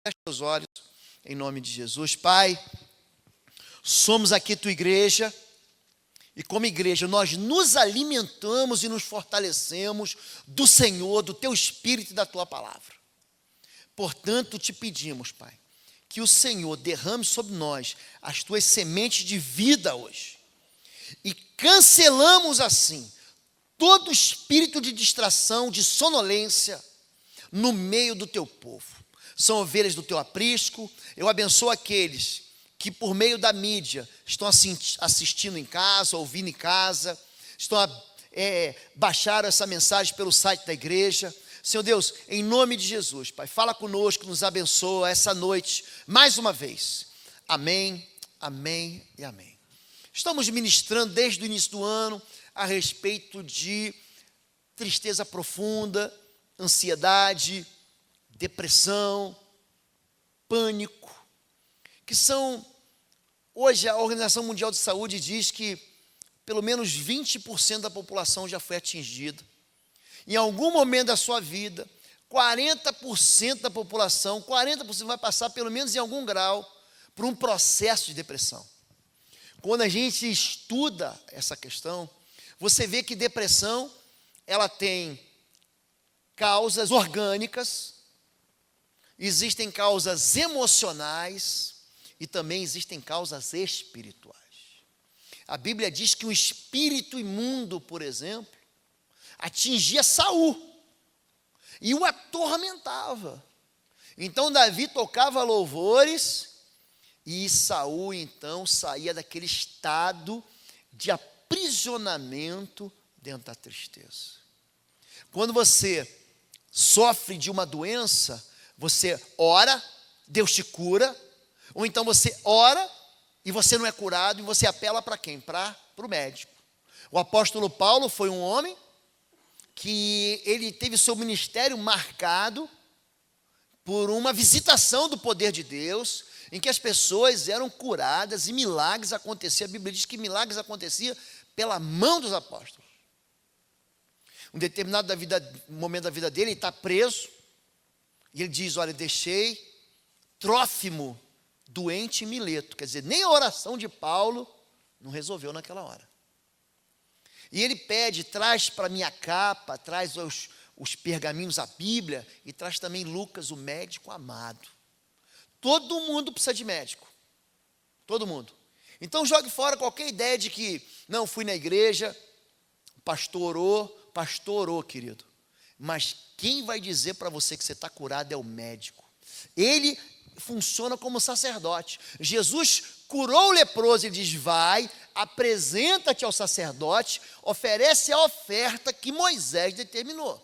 Feche os olhos, em nome de Jesus. Pai, somos aqui tua igreja, e como igreja nós nos alimentamos e nos fortalecemos do Senhor, do teu Espírito e da tua palavra. Portanto, te pedimos, Pai, que o Senhor derrame sobre nós as tuas sementes de vida hoje. E cancelamos assim todo espírito de distração, de sonolência no meio do teu povo. São ovelhas do teu aprisco. Eu abençoo aqueles que por meio da mídia estão assistindo em casa, ouvindo em casa, baixaram essa mensagem pelo site da igreja. Senhor Deus, em nome de Jesus, Pai, fala conosco, nos abençoa essa noite, mais uma vez. Amém, amém e amém. Estamos ministrando desde o início do ano a respeito de tristeza profunda, ansiedade, depressão, pânico, que são, hoje a Organização Mundial de Saúde diz que pelo menos 20% da população já foi atingida. Em algum momento da sua vida, 40% da população, 40% vai passar pelo menos em algum grau por um processo de depressão. Quando a gente estuda essa questão, você vê que depressão, ela tem causas orgânicas, existem causas emocionais e também existem causas espirituais. A Bíblia diz que um espírito imundo, por exemplo, atingia Saul e o atormentava. Então Davi tocava louvores e Saul então saía daquele estado de aprisionamento dentro da tristeza. Quando você sofre de uma doença, você ora, Deus te cura, ou então você ora e você não é curado e você apela para quem? Para o médico. O apóstolo Paulo foi um homem que ele teve seu ministério marcado por uma visitação do poder de Deus, em que as pessoas eram curadas e milagres aconteciam. A Bíblia diz que milagres aconteciam pela mão dos apóstolos. Um determinado momento da vida dele, ele está preso, e ele diz, olha, deixei Trófimo doente em Mileto. Quer dizer, nem a oração de Paulo não resolveu naquela hora. E ele pede, traz para minha capa, traz os pergaminhos, a Bíblia, e traz também Lucas, o médico amado. Todo mundo precisa de médico. Todo mundo. Então jogue fora qualquer ideia de que, não, fui na igreja, o pastor orou, querido. Mas quem vai dizer para você que você está curado é o médico. Ele funciona como sacerdote. Jesus curou o leproso, ele diz, vai, apresenta-te ao sacerdote, oferece a oferta que Moisés determinou.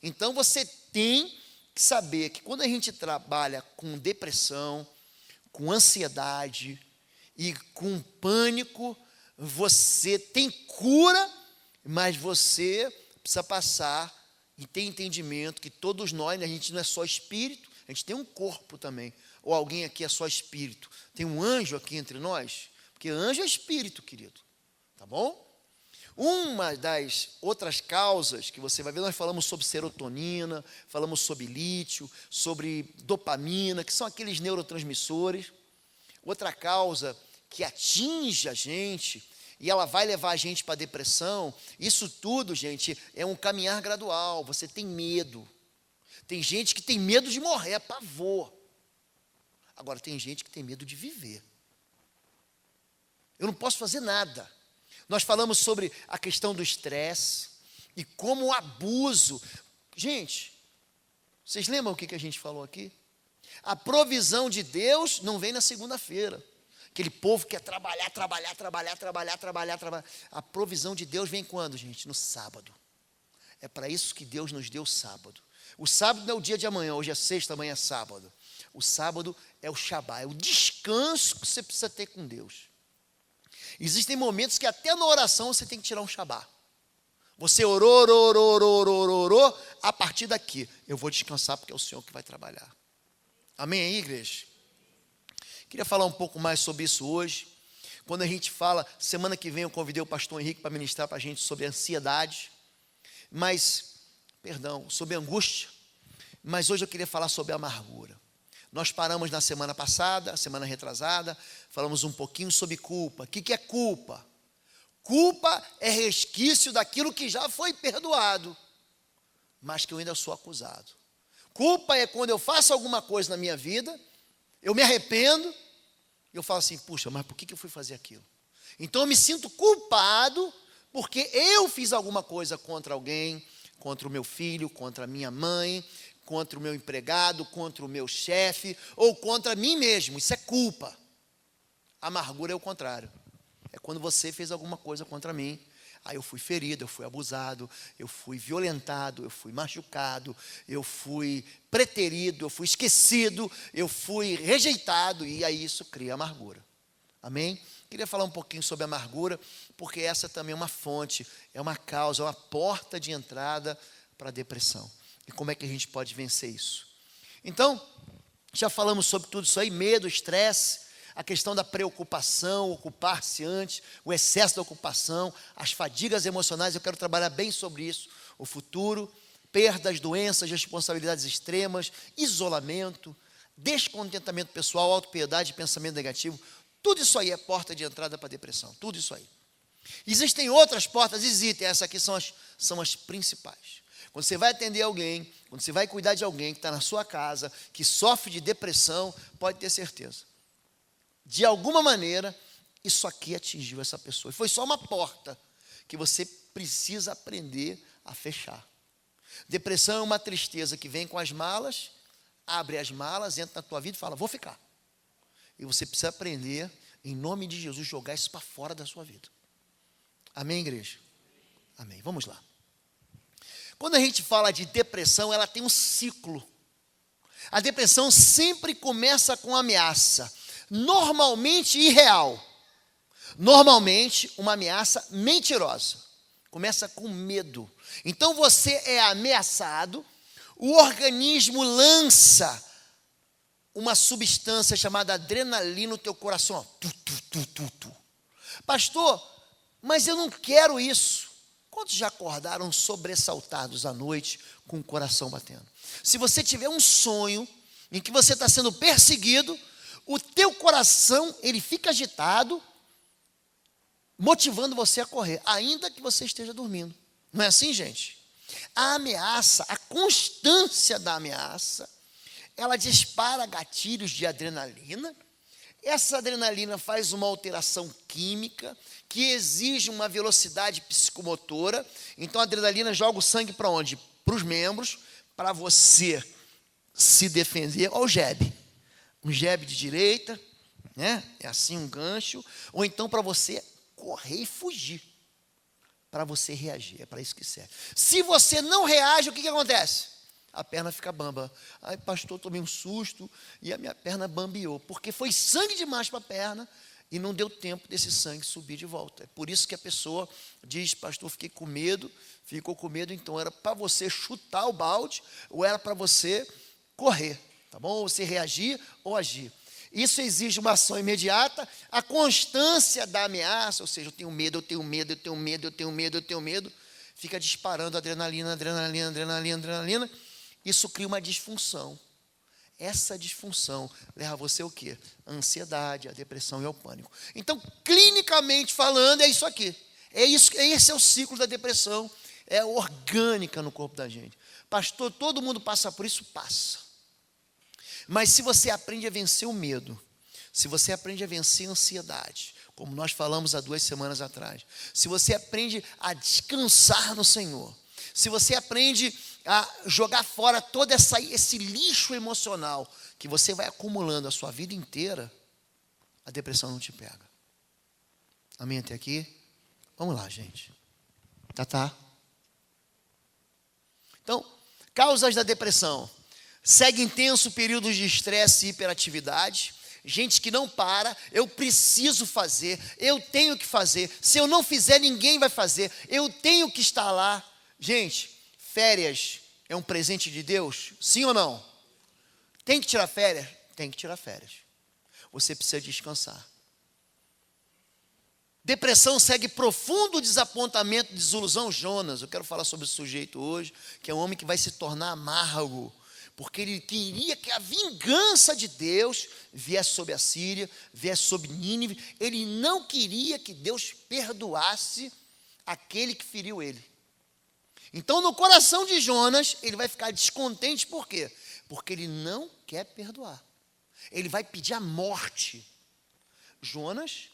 Então você tem que saber que quando a gente trabalha com depressão, com ansiedade e com pânico, você tem cura, mas você precisa passar e ter entendimento que todos nós, a gente não é só espírito, a gente tem um corpo também. Ou alguém aqui é só espírito. Tem um anjo aqui entre nós, porque anjo é espírito, querido. Tá bom? Uma das outras causas que você vai ver, nós falamos sobre serotonina, falamos sobre lítio, sobre dopamina, que são aqueles neurotransmissores. Outra causa que atinge a gente, e ela vai levar a gente para a depressão, isso tudo, gente, é um caminhar gradual. Você tem medo. Tem gente que tem medo de morrer, é pavor. Agora, tem gente que tem medo de viver. Eu não posso fazer nada. Nós falamos sobre a questão do estresse e como o abuso. Gente, vocês lembram o que a gente falou aqui? A provisão de Deus não vem na segunda-feira. Aquele povo que quer trabalhar. A provisão de Deus vem quando, gente? No sábado. É para isso que Deus nos deu o sábado. O sábado não é o dia de amanhã, hoje é sexta, amanhã é sábado. O sábado é o Shabá, é o descanso que você precisa ter com Deus. Existem momentos que até na oração você tem que tirar um Shabá. Você orou, a partir daqui, eu vou descansar porque é o Senhor que vai trabalhar. Amém aí, igreja? Queria falar um pouco mais sobre isso hoje. Quando a gente fala, semana que vem eu convidei o pastor Henrique para ministrar para a gente sobre ansiedade. Sobre angústia, mas hoje eu queria falar sobre amargura. Nós paramos na semana passada, semana retrasada, falamos um pouquinho sobre culpa. O que é culpa? Culpa é resquício daquilo que já foi perdoado, mas que eu ainda sou acusado. Culpa é quando eu faço alguma coisa na minha vida, eu me arrependo, e eu falo assim, puxa, mas por que eu fui fazer aquilo? Então eu me sinto culpado, porque eu fiz alguma coisa contra alguém, contra o meu filho, contra a minha mãe, contra o meu empregado, contra o meu chefe, ou contra mim mesmo. Isso é culpa. Amargura é o contrário. É quando você fez alguma coisa contra mim. Aí eu fui ferido, eu fui abusado, eu fui violentado, eu fui machucado, eu fui preterido, eu fui esquecido, eu fui rejeitado, e aí isso cria amargura. Amém? Queria falar um pouquinho sobre a amargura, porque essa também é uma fonte, é uma causa, é uma porta de entrada para a depressão. E como é que a gente pode vencer isso? Então, já falamos sobre tudo isso aí, medo, estresse, a questão da preocupação, ocupar-se antes, o excesso da ocupação, as fadigas emocionais, eu quero trabalhar bem sobre isso, o futuro, perdas, doenças, responsabilidades extremas, isolamento, descontentamento pessoal, autopiedade, pensamento negativo, tudo isso aí é porta de entrada para a depressão, tudo isso aí. Existem outras portas, existem, essas aqui são as principais. Quando você vai atender alguém, quando você vai cuidar de alguém que está na sua casa, que sofre de depressão, pode ter certeza. De alguma maneira, isso aqui atingiu essa pessoa. E foi só uma porta que você precisa aprender a fechar. Depressão é uma tristeza que vem com as malas, abre as malas, entra na tua vida e fala, vou ficar. E você precisa aprender, em nome de Jesus, jogar isso para fora da sua vida. Amém, igreja? Amém. Vamos lá. Quando a gente fala de depressão, ela tem um ciclo. A depressão sempre começa com ameaça. Normalmente irreal, normalmente uma ameaça mentirosa, começa com medo. Então você é ameaçado, o organismo lança uma substância chamada adrenalina no teu coração, ó, Pastor, mas eu não quero isso. Quantos já acordaram sobressaltados à noite com o coração batendo? Se você tiver um sonho em que você está sendo perseguido, o teu coração, ele fica agitado, motivando você a correr, ainda que você esteja dormindo. Não é assim, gente? A ameaça, a constância da ameaça, ela dispara gatilhos de adrenalina. Essa adrenalina faz uma alteração química que exige uma velocidade psicomotora. Então a adrenalina joga o sangue para onde? Para os membros, para você se defender. Olha o jab. Um jab de direita, né? É assim um gancho, ou então para você correr e fugir, para você reagir, é para isso que serve. Se você não reage, o que acontece? A perna fica bamba. Ai, pastor, tomei um susto e a minha perna bambeou, porque foi sangue demais para a perna e não deu tempo desse sangue subir de volta. É por isso que a pessoa diz, pastor, ficou com medo, então era para você chutar o balde ou era para você correr. Tá bom? Ou você reagir ou agir. Isso exige uma ação imediata, a constância da ameaça, ou seja, eu tenho medo, eu tenho medo, eu tenho medo, eu tenho medo, eu tenho medo, fica disparando adrenalina, adrenalina, adrenalina, adrenalina, isso cria uma disfunção. Essa disfunção leva você o quê? A ansiedade, a depressão e ao pânico. Então, clinicamente falando, é isso aqui. Esse é o ciclo da depressão, é orgânica no corpo da gente. Pastor, todo mundo passa por isso? Passa. Mas se você aprende a vencer o medo, se você aprende a vencer a ansiedade, como nós falamos há 2 semanas atrás, se você aprende a descansar no Senhor, se você aprende a jogar fora todo esse lixo emocional que você vai acumulando a sua vida inteira, a depressão não te pega. Amém até aqui? Vamos lá, gente. Tá? Então, causas da depressão. Segue intenso período de estresse e hiperatividade. Gente que não para, eu preciso fazer, eu tenho que fazer. Se eu não fizer, ninguém vai fazer. Eu tenho que estar lá. Gente, férias é um presente de Deus? Sim ou não? Tem que tirar férias? Tem que tirar férias. Você precisa descansar. Depressão segue profundo desapontamento, desilusão. Jonas, eu quero falar sobre esse sujeito hoje, que é um homem que vai se tornar amargo. porque ele queria que a vingança de Deus viesse sobre a Síria, viesse sobre Nínive. Ele não queria que Deus perdoasse aquele que feriu ele. Então, no coração de Jonas, ele vai ficar descontente, por quê? Porque ele não quer perdoar. Ele vai pedir a morte. Jonas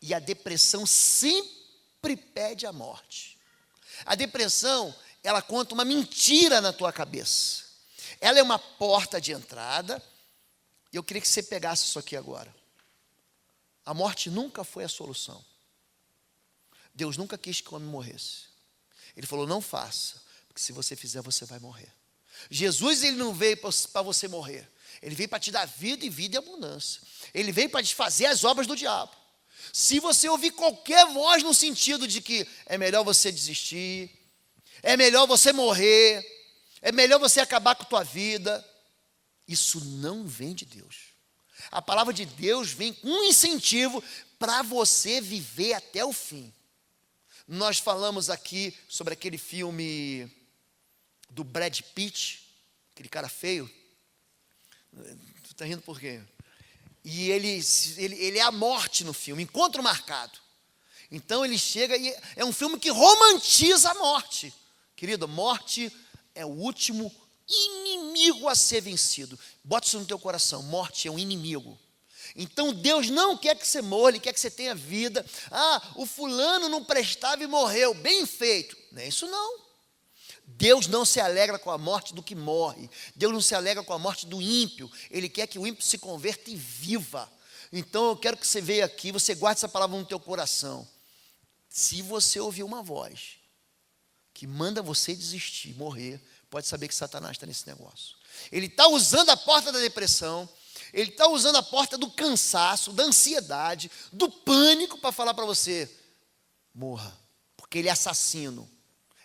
e a depressão sempre pede a morte. A depressão, ela conta uma mentira na tua cabeça. Ela é uma porta de entrada. E eu queria que você pegasse isso aqui agora. A morte nunca foi a solução. Deus nunca quis que o homem morresse. Ele falou, não faça, porque se você fizer, você vai morrer. Jesus, ele não veio para você morrer. Ele veio para te dar vida e vida e abundância. Ele veio para desfazer as obras do diabo. Se você ouvir qualquer voz no sentido de que é melhor você desistir, é melhor você morrer, é melhor você acabar com a tua vida, isso não vem de Deus. A palavra de Deus vem com um incentivo para você viver até o fim. Nós falamos aqui sobre aquele filme do Brad Pitt, aquele cara feio. Tu está rindo por quê? E ele é a morte no filme, encontro marcado. Então ele chega e é um filme que romantiza a morte. Querido, morte é o último inimigo a ser vencido. Bota isso no teu coração, morte é um inimigo. Então Deus não quer que você morra, Ele quer que você tenha vida. O fulano não prestava e morreu, bem feito. Não é isso não. Deus não se alegra com a morte do que morre. Deus não se alegra com a morte do ímpio. Ele quer que o ímpio se converta e viva. Então eu quero que você veja aqui, você guarde essa palavra no teu coração. Se você ouvir uma voz que manda você desistir, morrer, pode saber que Satanás está nesse negócio. Ele está usando a porta da depressão. Ele está usando a porta do cansaço, da ansiedade, do pânico para falar para você, morra, porque ele é assassino,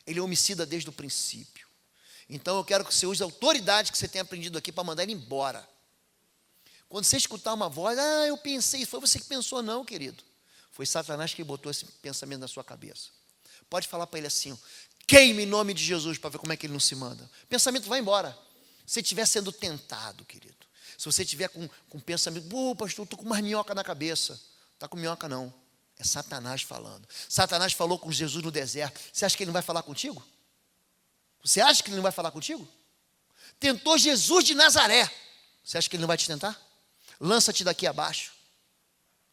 ele é homicida desde o princípio. Então eu quero que você use a autoridade que você tem aprendido aqui para mandar ele embora. Quando você escutar uma voz, eu pensei, foi você que pensou não, querido. Foi Satanás que botou esse pensamento na sua cabeça. Pode falar para ele assim, queime em nome de Jesus, para ver como é que ele não se manda. O pensamento vai embora. Se estiver sendo tentado, querido. Se você estiver com pensamento, pastor, estou com uma minhoca na cabeça. Não está com minhoca não, é Satanás falando. Satanás falou com Jesus no deserto. Você acha que ele não vai falar contigo? Você acha que ele não vai falar contigo? Tentou Jesus de Nazaré. Você acha que ele não vai te tentar? Lança-te daqui abaixo.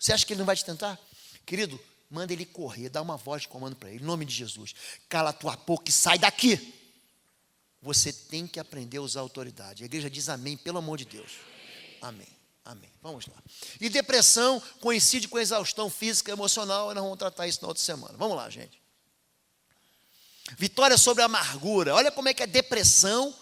Você acha que ele não vai te tentar? Querido, manda ele correr, dá uma voz de comando para ele, em nome de Jesus. Cala a tua boca e sai daqui. Você tem que aprender a usar a autoridade. A igreja diz amém, pelo amor de Deus. Amém, amém. Vamos lá. E depressão coincide com exaustão física e emocional. Nós vamos tratar isso na outra semana. Vamos lá, gente. Vitória sobre a amargura. Olha como é que a depressão,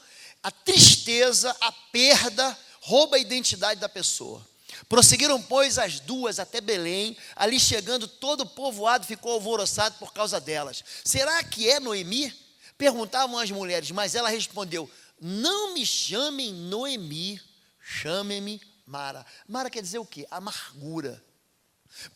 a tristeza, a perda, rouba a identidade da pessoa. Prosseguiram, pois, as duas até Belém. Ali chegando, todo o povoado ficou alvoroçado por causa delas. Será que é Noemi? Perguntavam as mulheres, mas ela respondeu, não me chamem Noemi, chamem-me Mara. Mara quer dizer o quê? Amargura.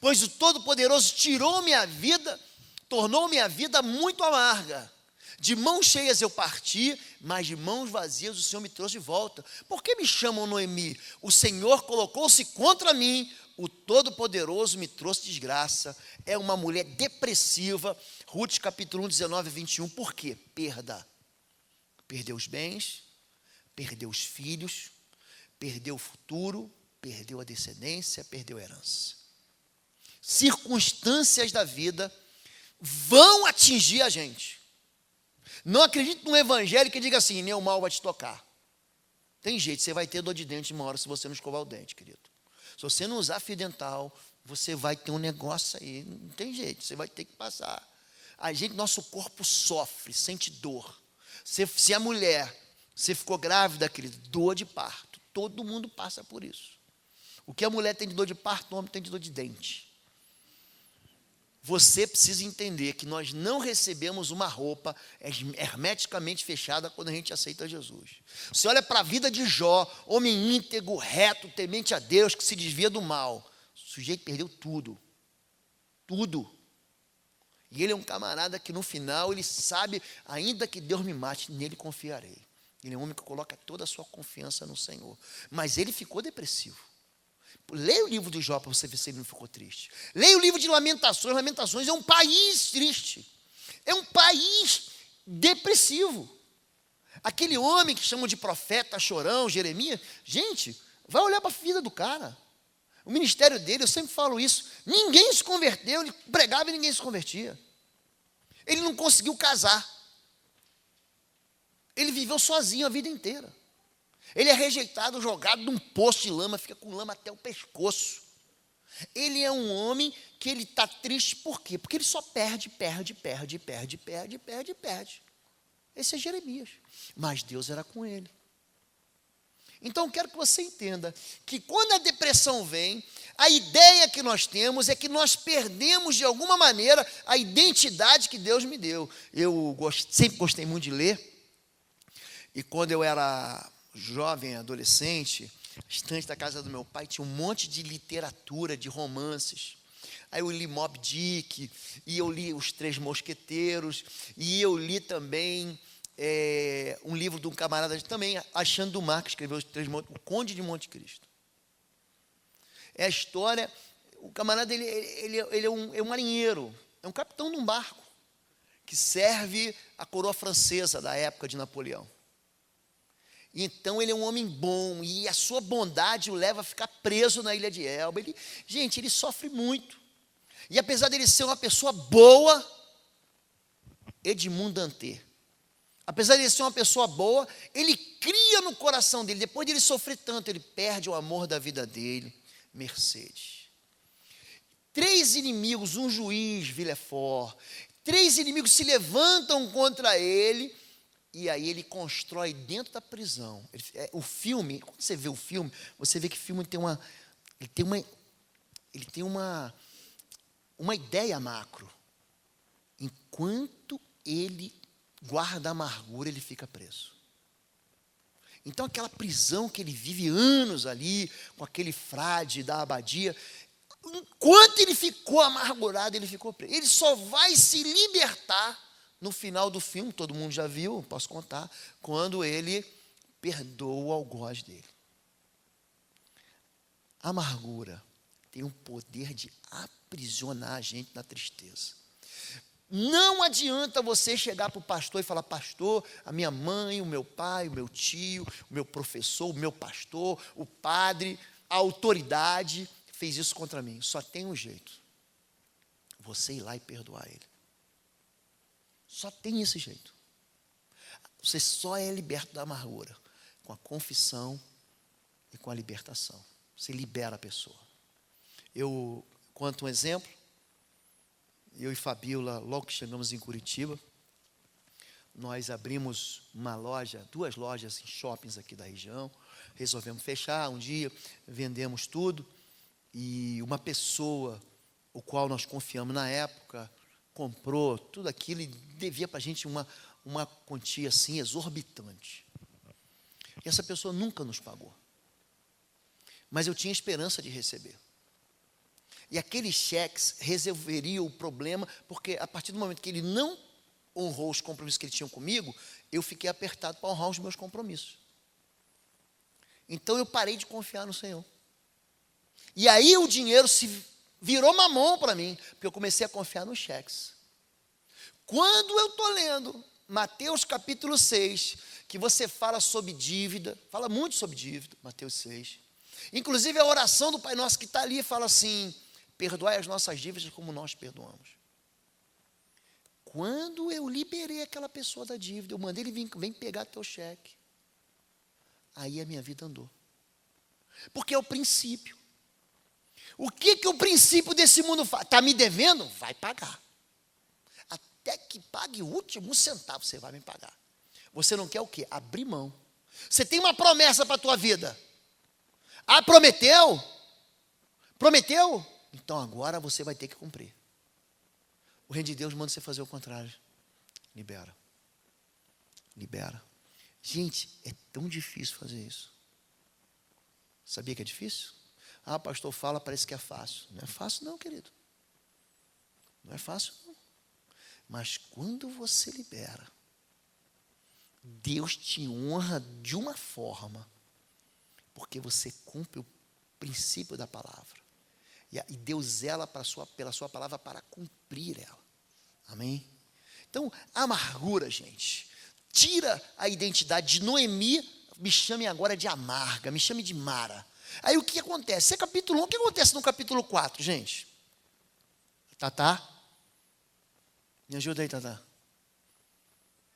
Pois o Todo-Poderoso tirou minha vida, tornou minha vida muito amarga. De mãos cheias eu parti, mas de mãos vazias o Senhor me trouxe de volta. Por que me chamam Noemi? O Senhor colocou-se contra mim, o Todo-Poderoso me trouxe desgraça. É uma mulher depressiva. Ruth capítulo 1, 19 e 21. Por quê? Perda. Perdeu os bens, perdeu os filhos, perdeu o futuro, perdeu a descendência, perdeu a herança. Circunstâncias da vida vão atingir a gente. Não acredite num evangelho que diga assim, nem o mal vai te tocar. Tem jeito, você vai ter dor de dente uma hora se você não escovar o dente, querido. Se você não usar fio dental, você vai ter um negócio aí, não tem jeito, você vai ter que passar. A gente, nosso corpo sofre, sente dor. Se a mulher, você ficou grávida, querido, dor de parto, todo mundo passa por isso. O que a mulher tem de dor de parto, o homem tem de dor de dente. Você precisa entender que nós não recebemos uma roupa hermeticamente fechada quando a gente aceita Jesus. Você olha para a vida de Jó, homem íntegro, reto, temente a Deus, que se desvia do mal. O sujeito perdeu tudo. Tudo. E ele é um camarada que no final ele sabe, ainda que Deus me mate, nele confiarei. Ele é um homem que coloca toda a sua confiança no Senhor. Mas ele ficou depressivo. Leia o livro de Jó para você ver se ele não ficou triste. Leia o livro de Lamentações. Lamentações é um país triste. É um país depressivo. Aquele homem que chamam de profeta, chorão, Jeremias. Gente, vai olhar para a vida do cara. O ministério dele, eu sempre falo isso. Ninguém se converteu, ele pregava e ninguém se convertia. Ele não conseguiu casar. Ele viveu sozinho a vida inteira. Ele é rejeitado, jogado num poço de lama, fica com lama até o pescoço. Ele é um homem que ele está triste, por quê? Porque ele só perde. Esse é Jeremias. Mas Deus era com ele. Então, quero que você entenda que quando a depressão vem, a ideia que nós temos é que nós perdemos, de alguma maneira, a identidade que Deus me deu. Eu sempre gostei muito de ler. E quando eu era jovem, adolescente, estante da casa do meu pai, tinha um monte de literatura, de romances. Aí eu li Moby Dick, e eu li Os Três Mosqueteiros, e eu li também um livro de um camarada também, Alexandre Dumas, que escreveu O Conde de Monte Cristo. É a história, o camarada ele é um marinheiro, é um capitão de um barco, que serve a coroa francesa da época de Napoleão. Então ele é um homem bom, e a sua bondade o leva a ficar preso na ilha de Elba. Gente, ele sofre muito. E apesar dele ser uma pessoa boa, Edmond Dantès, apesar de ele ser uma pessoa boa, ele cria no coração dele, depois de ele sofrer tanto, ele perde o amor da vida dele, Mercedes. 3 inimigos, um juiz, Villefort, 3 inimigos se levantam contra ele, e aí ele constrói dentro da prisão. O filme, quando você vê o filme, você vê que o filme tem uma ideia macro. Enquanto ele guarda a amargura, ele fica preso. Então aquela prisão que ele vive anos ali, com aquele frade da abadia, enquanto ele ficou amargurado, ele ficou preso. Ele só vai se libertar no final do filme, todo mundo já viu, posso contar, quando ele perdoa o algoz dele. A amargura tem um poder de aprisionar a gente na tristeza. Não adianta você chegar para o pastor e falar: pastor, a minha mãe, o meu pai, o meu tio, o meu professor, o meu pastor, o padre, a autoridade fez isso contra mim. Só tem um jeito: você ir lá e perdoar ele. Só tem esse jeito. Você só é liberto da amargura com a confissão e com a libertação. Você libera a pessoa. Eu conto um exemplo. Eu e Fabíola, logo que chegamos em Curitiba, nós abrimos uma loja, 2 lojas em shoppings aqui da região. Resolvemos fechar um dia, vendemos tudo. E uma pessoa, o qual nós confiamos na época, comprou tudo aquilo e devia para a gente uma quantia assim exorbitante. E essa pessoa nunca nos pagou. Mas eu tinha esperança de receber. E aqueles cheques resolveriam o problema, porque a partir do momento que ele não honrou os compromissos que ele tinha comigo, eu fiquei apertado para honrar os meus compromissos. Então eu parei de confiar no Senhor. E aí o dinheiro se virou mamão para mim, porque eu comecei a confiar nos cheques. Quando eu estou lendo Mateus capítulo 6, que você fala sobre dívida, fala muito sobre dívida, Mateus 6. Inclusive a oração do Pai Nosso que está ali fala assim: perdoai as nossas dívidas como nós perdoamos. Quando eu liberei aquela pessoa da dívida, eu mandei ele vem pegar teu cheque. Aí a minha vida andou. Porque é o princípio. O que o princípio desse mundo faz? Está me devendo? Vai pagar. Até que pague o último centavo, você vai me pagar. Você não quer o quê? Abrir mão. Você tem uma promessa para a tua vida. Ah, prometeu? Prometeu? Então agora você vai ter que cumprir. O reino de Deus manda você fazer o contrário. Libera. Libera. Gente, é tão difícil fazer isso. Sabia que é difícil? Ah, pastor fala, parece que é fácil. Não é fácil não, querido. Não é fácil não. Mas quando você libera, Deus te honra de uma forma, porque você cumpre o princípio da palavra. E Deus zela pela sua palavra para cumprir ela. Amém? Então, a amargura, gente, tira a identidade de Noemi, me chame agora de amarga, me chame de Mara. Aí o que acontece? Esse é capítulo 1, o que acontece no capítulo 4, gente? Tatá? Me ajuda aí, Tatá.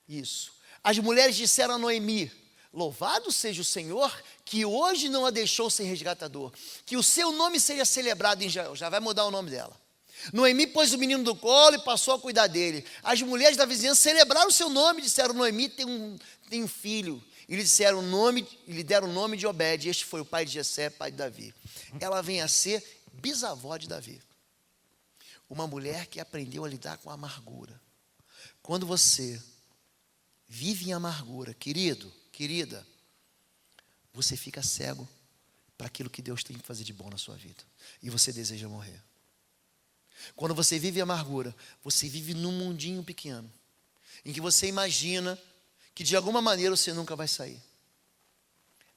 Isso. As mulheres disseram a Noemi: louvado seja o Senhor, que hoje não a deixou sem resgatador, que o seu nome seja celebrado em Israel. Já vai mudar o nome dela. Noemi pôs o menino do colo e passou a cuidar dele. As mulheres da vizinhança celebraram o seu nome, disseram: Noemi tem um filho. E lhe deram o nome de Obed. Este foi o pai de Jessé, pai de Davi. Ela vem a ser bisavó de Davi. Uma mulher que aprendeu a lidar com a amargura. Quando você vive em amargura, querido, querida, você fica cego para aquilo que Deus tem que fazer de bom na sua vida. E você deseja morrer. Quando você vive em amargura, você vive num mundinho pequeno, em que você imagina que de alguma maneira você nunca vai sair.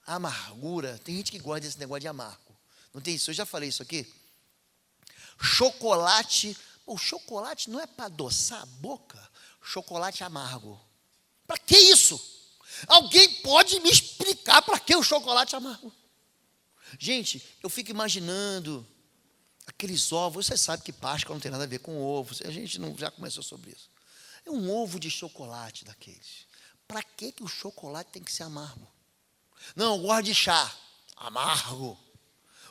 A amargura, tem gente que gosta desse negócio de amargo. Não tem isso? Eu já falei isso aqui. Chocolate, o chocolate não é para adoçar a boca, chocolate amargo. Para que isso? Alguém pode me explicar para que o chocolate amargo? Gente, eu fico imaginando aqueles ovos. Você sabe que Páscoa não tem nada a ver com ovo. A gente não já começou sobre isso. É um ovo de chocolate daqueles. Para que o chocolate tem que ser amargo? Não, eu gosto de chá. Amargo.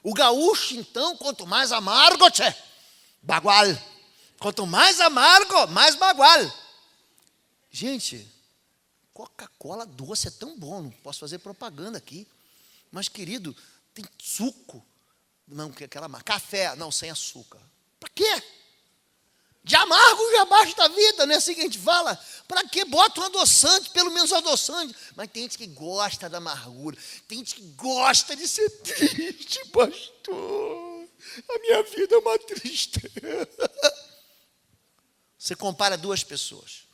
O gaúcho, então, quanto mais amargo, tchê, bagual. Quanto mais amargo, mais bagual. Gente, Coca-Cola doce é tão bom, não posso fazer propaganda aqui. Mas, querido, tem suco. Não, aquela marca. Café, não, sem açúcar. Para quê? De amargo já basta a vida, não é assim que a gente fala? Para que bota um adoçante, pelo menos um adoçante? Mas tem gente que gosta da amargura, tem gente que gosta de ser triste, pastor. A minha vida é uma tristeza. Você compara duas pessoas.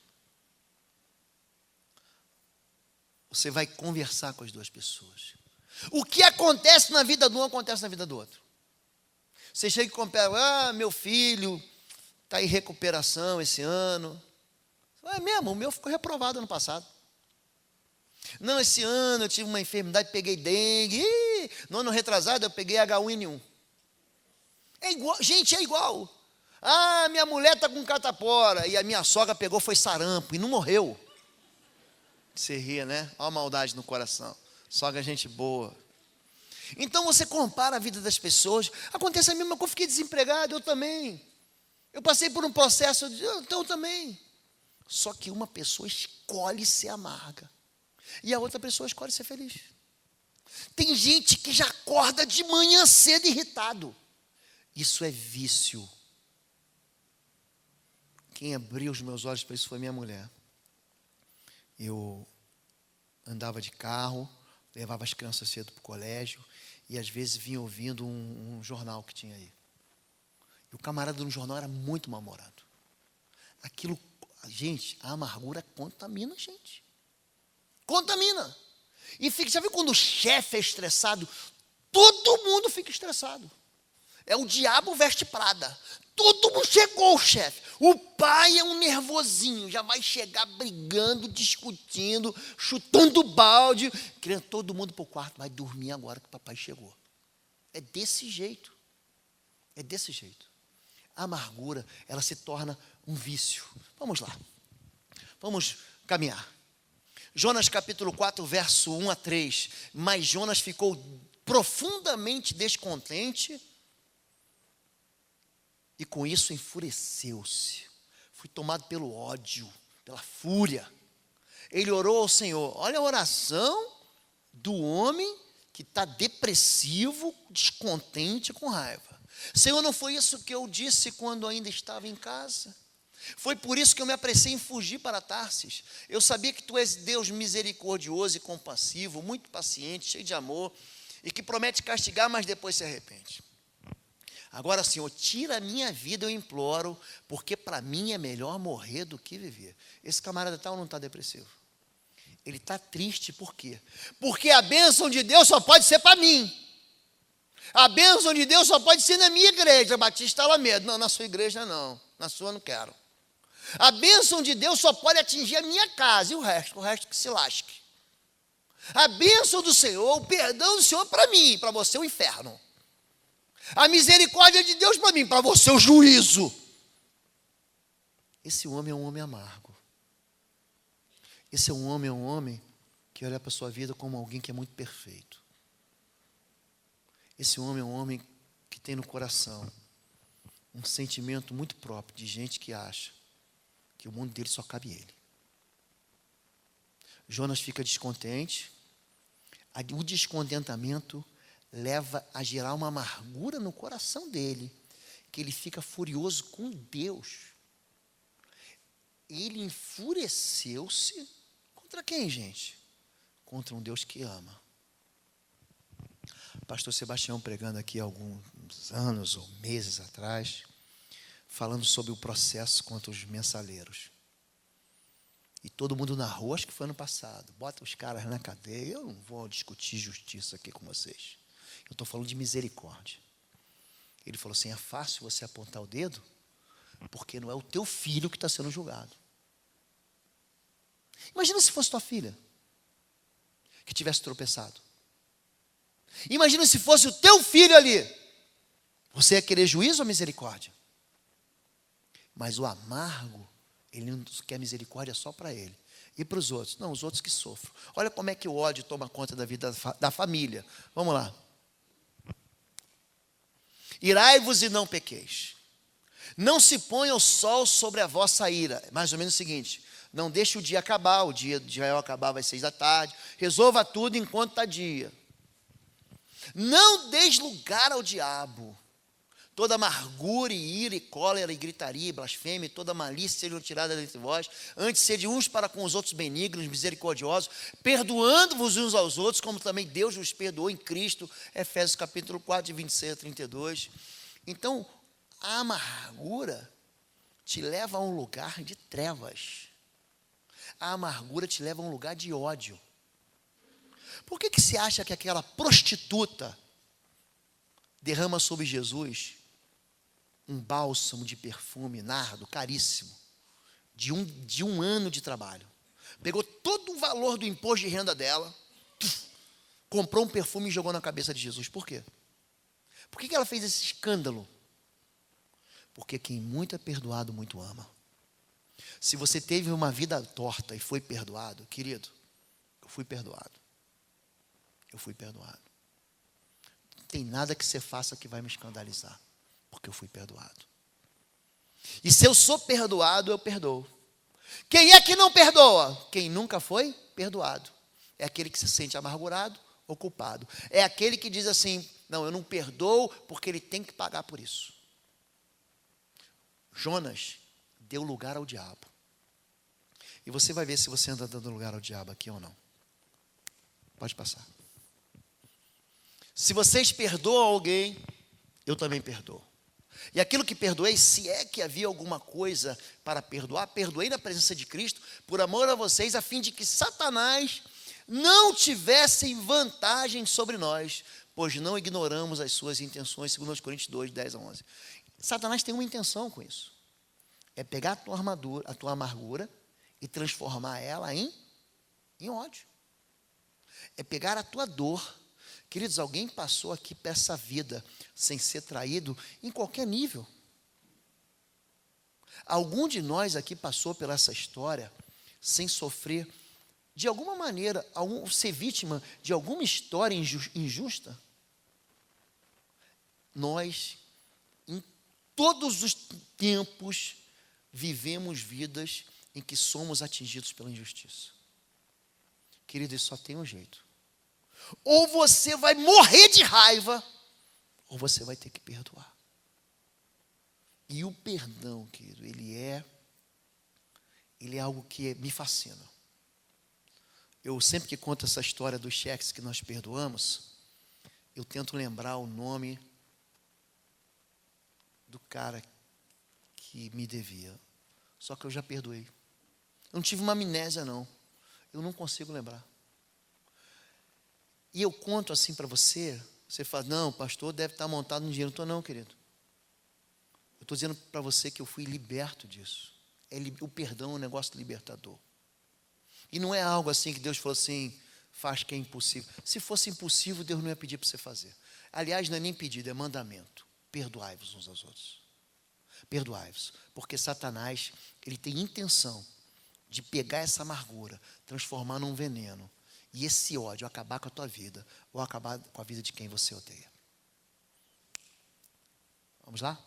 Você vai conversar com as duas pessoas. O que acontece na vida de um acontece na vida do outro. Você chega e compara: meu filho está em recuperação esse ano. É mesmo, o meu ficou reprovado ano passado. Não, esse ano eu tive uma enfermidade, peguei dengue. No ano retrasado eu peguei H1N1. É igual, gente, é igual. Minha mulher está com catapora e a minha sogra pegou, foi sarampo e não morreu. Você ria, né? Olha a maldade no coração. Sogra, gente boa. Então você compara a vida das pessoas. Acontece a mesma coisa, eu fiquei desempregado, eu também. Eu passei por um processo então eu também. Só que uma pessoa escolhe ser amarga e a outra pessoa escolhe ser feliz. Tem gente que já acorda de manhã cedo irritado. Isso é vício. Quem abriu os meus olhos para isso foi minha mulher. Eu andava de carro, levava as crianças cedo para o colégio e às vezes vinha ouvindo um jornal que tinha aí. E o camarada no jornal era muito mal-humorado. Aquilo, gente, a amargura contamina a gente. Contamina. E fica, já viu quando o chefe é estressado? Todo mundo fica estressado. É o diabo veste Prada. Todo mundo chegou, o chefe. O pai é um nervosinho, já vai chegar brigando, discutindo, chutando balde, querendo todo mundo para o quarto. Vai dormir agora que o papai chegou. É desse jeito. É desse jeito. A amargura, ela se torna um vício. Vamos lá. Vamos caminhar. Jonas capítulo 4, verso 1 a 3. Mas Jonas ficou profundamente descontente e com isso enfureceu-se. Foi tomado pelo ódio, pela fúria. Ele orou ao Senhor. Olha a oração do homem que está depressivo, descontente, com raiva. Senhor, não foi isso que eu disse quando ainda estava em casa? Foi por isso que eu me apressei em fugir para Tarsis. Eu sabia que tu és Deus misericordioso e compassivo, muito paciente, cheio de amor, e que promete castigar, mas depois se arrepende. Agora, Senhor, tira a minha vida, eu imploro, porque para mim é melhor morrer do que viver. Esse camarada tal não está depressivo. Ele está triste, por quê? Porque a bênção de Deus só pode ser para mim. A bênção de Deus só pode ser na minha igreja, Batista Alameda. Não, na sua igreja não. Na sua eu não quero. A bênção de Deus só pode atingir a minha casa e o resto que se lasque. A bênção do Senhor, o perdão do Senhor para mim, para você o inferno. A misericórdia de Deus para mim, para você o juízo. Esse homem é um homem amargo. Esse é um homem que olha para a sua vida como alguém que é muito perfeito. Esse homem é um homem que tem no coração um sentimento muito próprio de gente que acha que o mundo dele só cabe ele. Jonas fica descontente. O descontentamento leva a gerar uma amargura no coração dele, que ele fica furioso com Deus. Ele enfureceu-se contra quem, gente? Contra um Deus que ama. Pastor Sebastião pregando aqui há alguns anos ou meses atrás, falando sobre o processo contra os mensaleiros. E todo mundo na rua, acho que foi ano passado, bota os caras na cadeia. Eu não vou discutir justiça aqui com vocês. Eu estou falando de misericórdia. Ele falou assim, é fácil você apontar o dedo, porque não é o teu filho que está sendo julgado. Imagina se fosse tua filha que tivesse tropeçado. Imagina se fosse o teu filho ali. Você ia querer juízo ou misericórdia? Mas o amargo, ele não quer misericórdia só para ele. E para os outros? Não, os outros que sofrem. Olha como é que o ódio toma conta da vida da família. Vamos lá. Irai-vos e não pequeis. Não se ponha o sol sobre a vossa ira. É mais ou menos o seguinte, não deixe o dia acabar. O dia de Israel acabar às 6 da tarde. Resolva tudo enquanto está dia. Não deis lugar ao diabo. Toda amargura e ira e cólera e gritaria e blasfêmia, toda malícia sejam tiradas dentre vós. Antes sede uns para com os outros benignos, misericordiosos, perdoando-vos uns aos outros, como também Deus vos perdoou em Cristo. Efésios capítulo 4, de 26 a 32. Então, a amargura te leva a um lugar de trevas. A amargura te leva a um lugar de ódio. Por que você acha que aquela prostituta derrama sobre Jesus um bálsamo de perfume, nardo, caríssimo, de um ano de trabalho? Pegou todo o valor do imposto de renda dela, comprou um perfume e jogou na cabeça de Jesus. Por quê? Por que ela fez esse escândalo? Porque quem muito é perdoado, muito ama. Se você teve uma vida torta e foi perdoado, querido, eu fui perdoado. Eu fui perdoado. Não tem nada que você faça que vai me escandalizar, porque eu fui perdoado. E se eu sou perdoado, eu perdoo. Quem é que não perdoa? Quem nunca foi perdoado. É aquele que se sente amargurado ou culpado. É aquele que diz assim, não, eu não perdoo porque ele tem que pagar por isso. Jonas deu lugar ao diabo. E você vai ver se você anda dando lugar ao diabo aqui ou não. Pode passar. Se vocês perdoam alguém, eu também perdoo. E aquilo que perdoei, se é que havia alguma coisa para perdoar, perdoei na presença de Cristo, por amor a vocês, a fim de que Satanás não tivesse vantagem sobre nós, pois não ignoramos as suas intenções, segundo os Coríntios 2, 10 a 11. Satanás tem uma intenção com isso. É pegar a tua amargura e transformar ela em ódio. É pegar a tua dor. Queridos, alguém passou aqui por essa vida sem ser traído em qualquer nível. Algum de nós aqui passou por essa história sem sofrer, de alguma maneira, ser vítima de alguma história injusta? Nós, em todos os tempos, vivemos vidas em que somos atingidos pela injustiça. Querido, isso só tem um jeito. Ou você vai morrer de raiva, ou você vai ter que perdoar. E o perdão, querido, ele é algo que me fascina. Eu sempre que conto essa história dos cheques que nós perdoamos, eu tento lembrar o nome do cara que me devia. Só que eu já perdoei. Eu não tive uma amnésia, não. Eu não consigo lembrar. E eu conto assim para você, você fala, não, o pastor deve estar montado no dinheiro. Não estou não, querido. Eu estou dizendo para você que eu fui liberto disso. O perdão é um negócio libertador. E não é algo assim que Deus falou assim, faz que é impossível. Se fosse impossível, Deus não ia pedir para você fazer. Aliás, não é nem pedido, é mandamento. Perdoai-vos uns aos outros. Perdoai-vos. Porque Satanás, ele tem intenção de pegar essa amargura, transformar num veneno. E esse ódio acabar com a tua vida, ou acabar com a vida de quem você odeia. Vamos lá?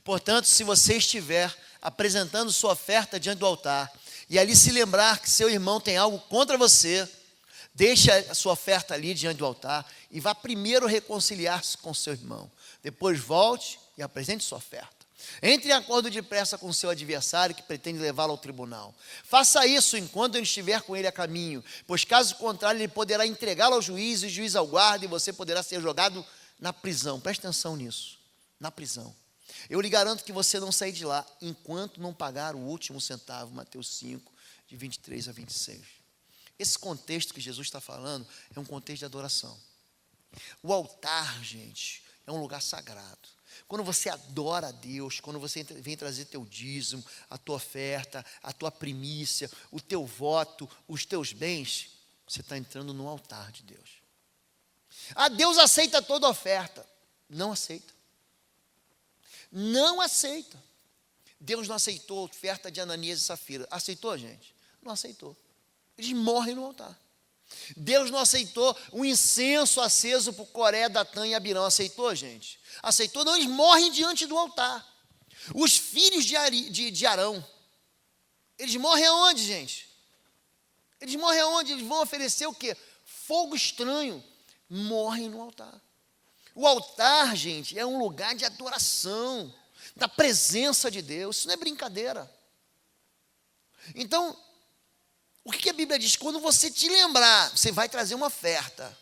Portanto, se você estiver apresentando sua oferta diante do altar, e ali se lembrar que seu irmão tem algo contra você, deixe a sua oferta ali diante do altar, e vá primeiro reconciliar-se com seu irmão. Depois volte e apresente sua oferta. Entre em acordo depressa com seu adversário que pretende levá-lo ao tribunal. Faça isso enquanto ele estiver com ele a caminho, pois caso contrário ele poderá entregá-lo ao juiz, e o juiz ao guarda, e você poderá ser jogado na prisão. Preste atenção nisso, na prisão. Eu lhe garanto que você não sai de lá enquanto não pagar o último centavo. Mateus 5, de 23 a 26. Esse contexto que Jesus está falando é um contexto de adoração. O altar, gente, é um lugar sagrado. Quando você adora a Deus, quando você vem trazer teu dízimo, a tua oferta, a tua primícia, o teu voto, os teus bens, você está entrando no altar de Deus. Ah, Deus aceita toda oferta. Não aceita. Não aceita. Deus não aceitou a oferta de Ananias e Safira. Aceitou, gente? Não aceitou. Eles morrem no altar. Deus não aceitou o incenso aceso por Coré, Datã e Abirão. Aceitou, gente? Aceitou? Não, eles morrem diante do altar. Os filhos de Arão, eles morrem aonde, gente? Eles morrem aonde? Eles vão oferecer o quê? Fogo estranho. Morrem no altar. O altar, gente, é um lugar de adoração, da presença de Deus. Isso não é brincadeira. Então, o que a Bíblia diz? Quando você te lembrar, você vai trazer uma oferta,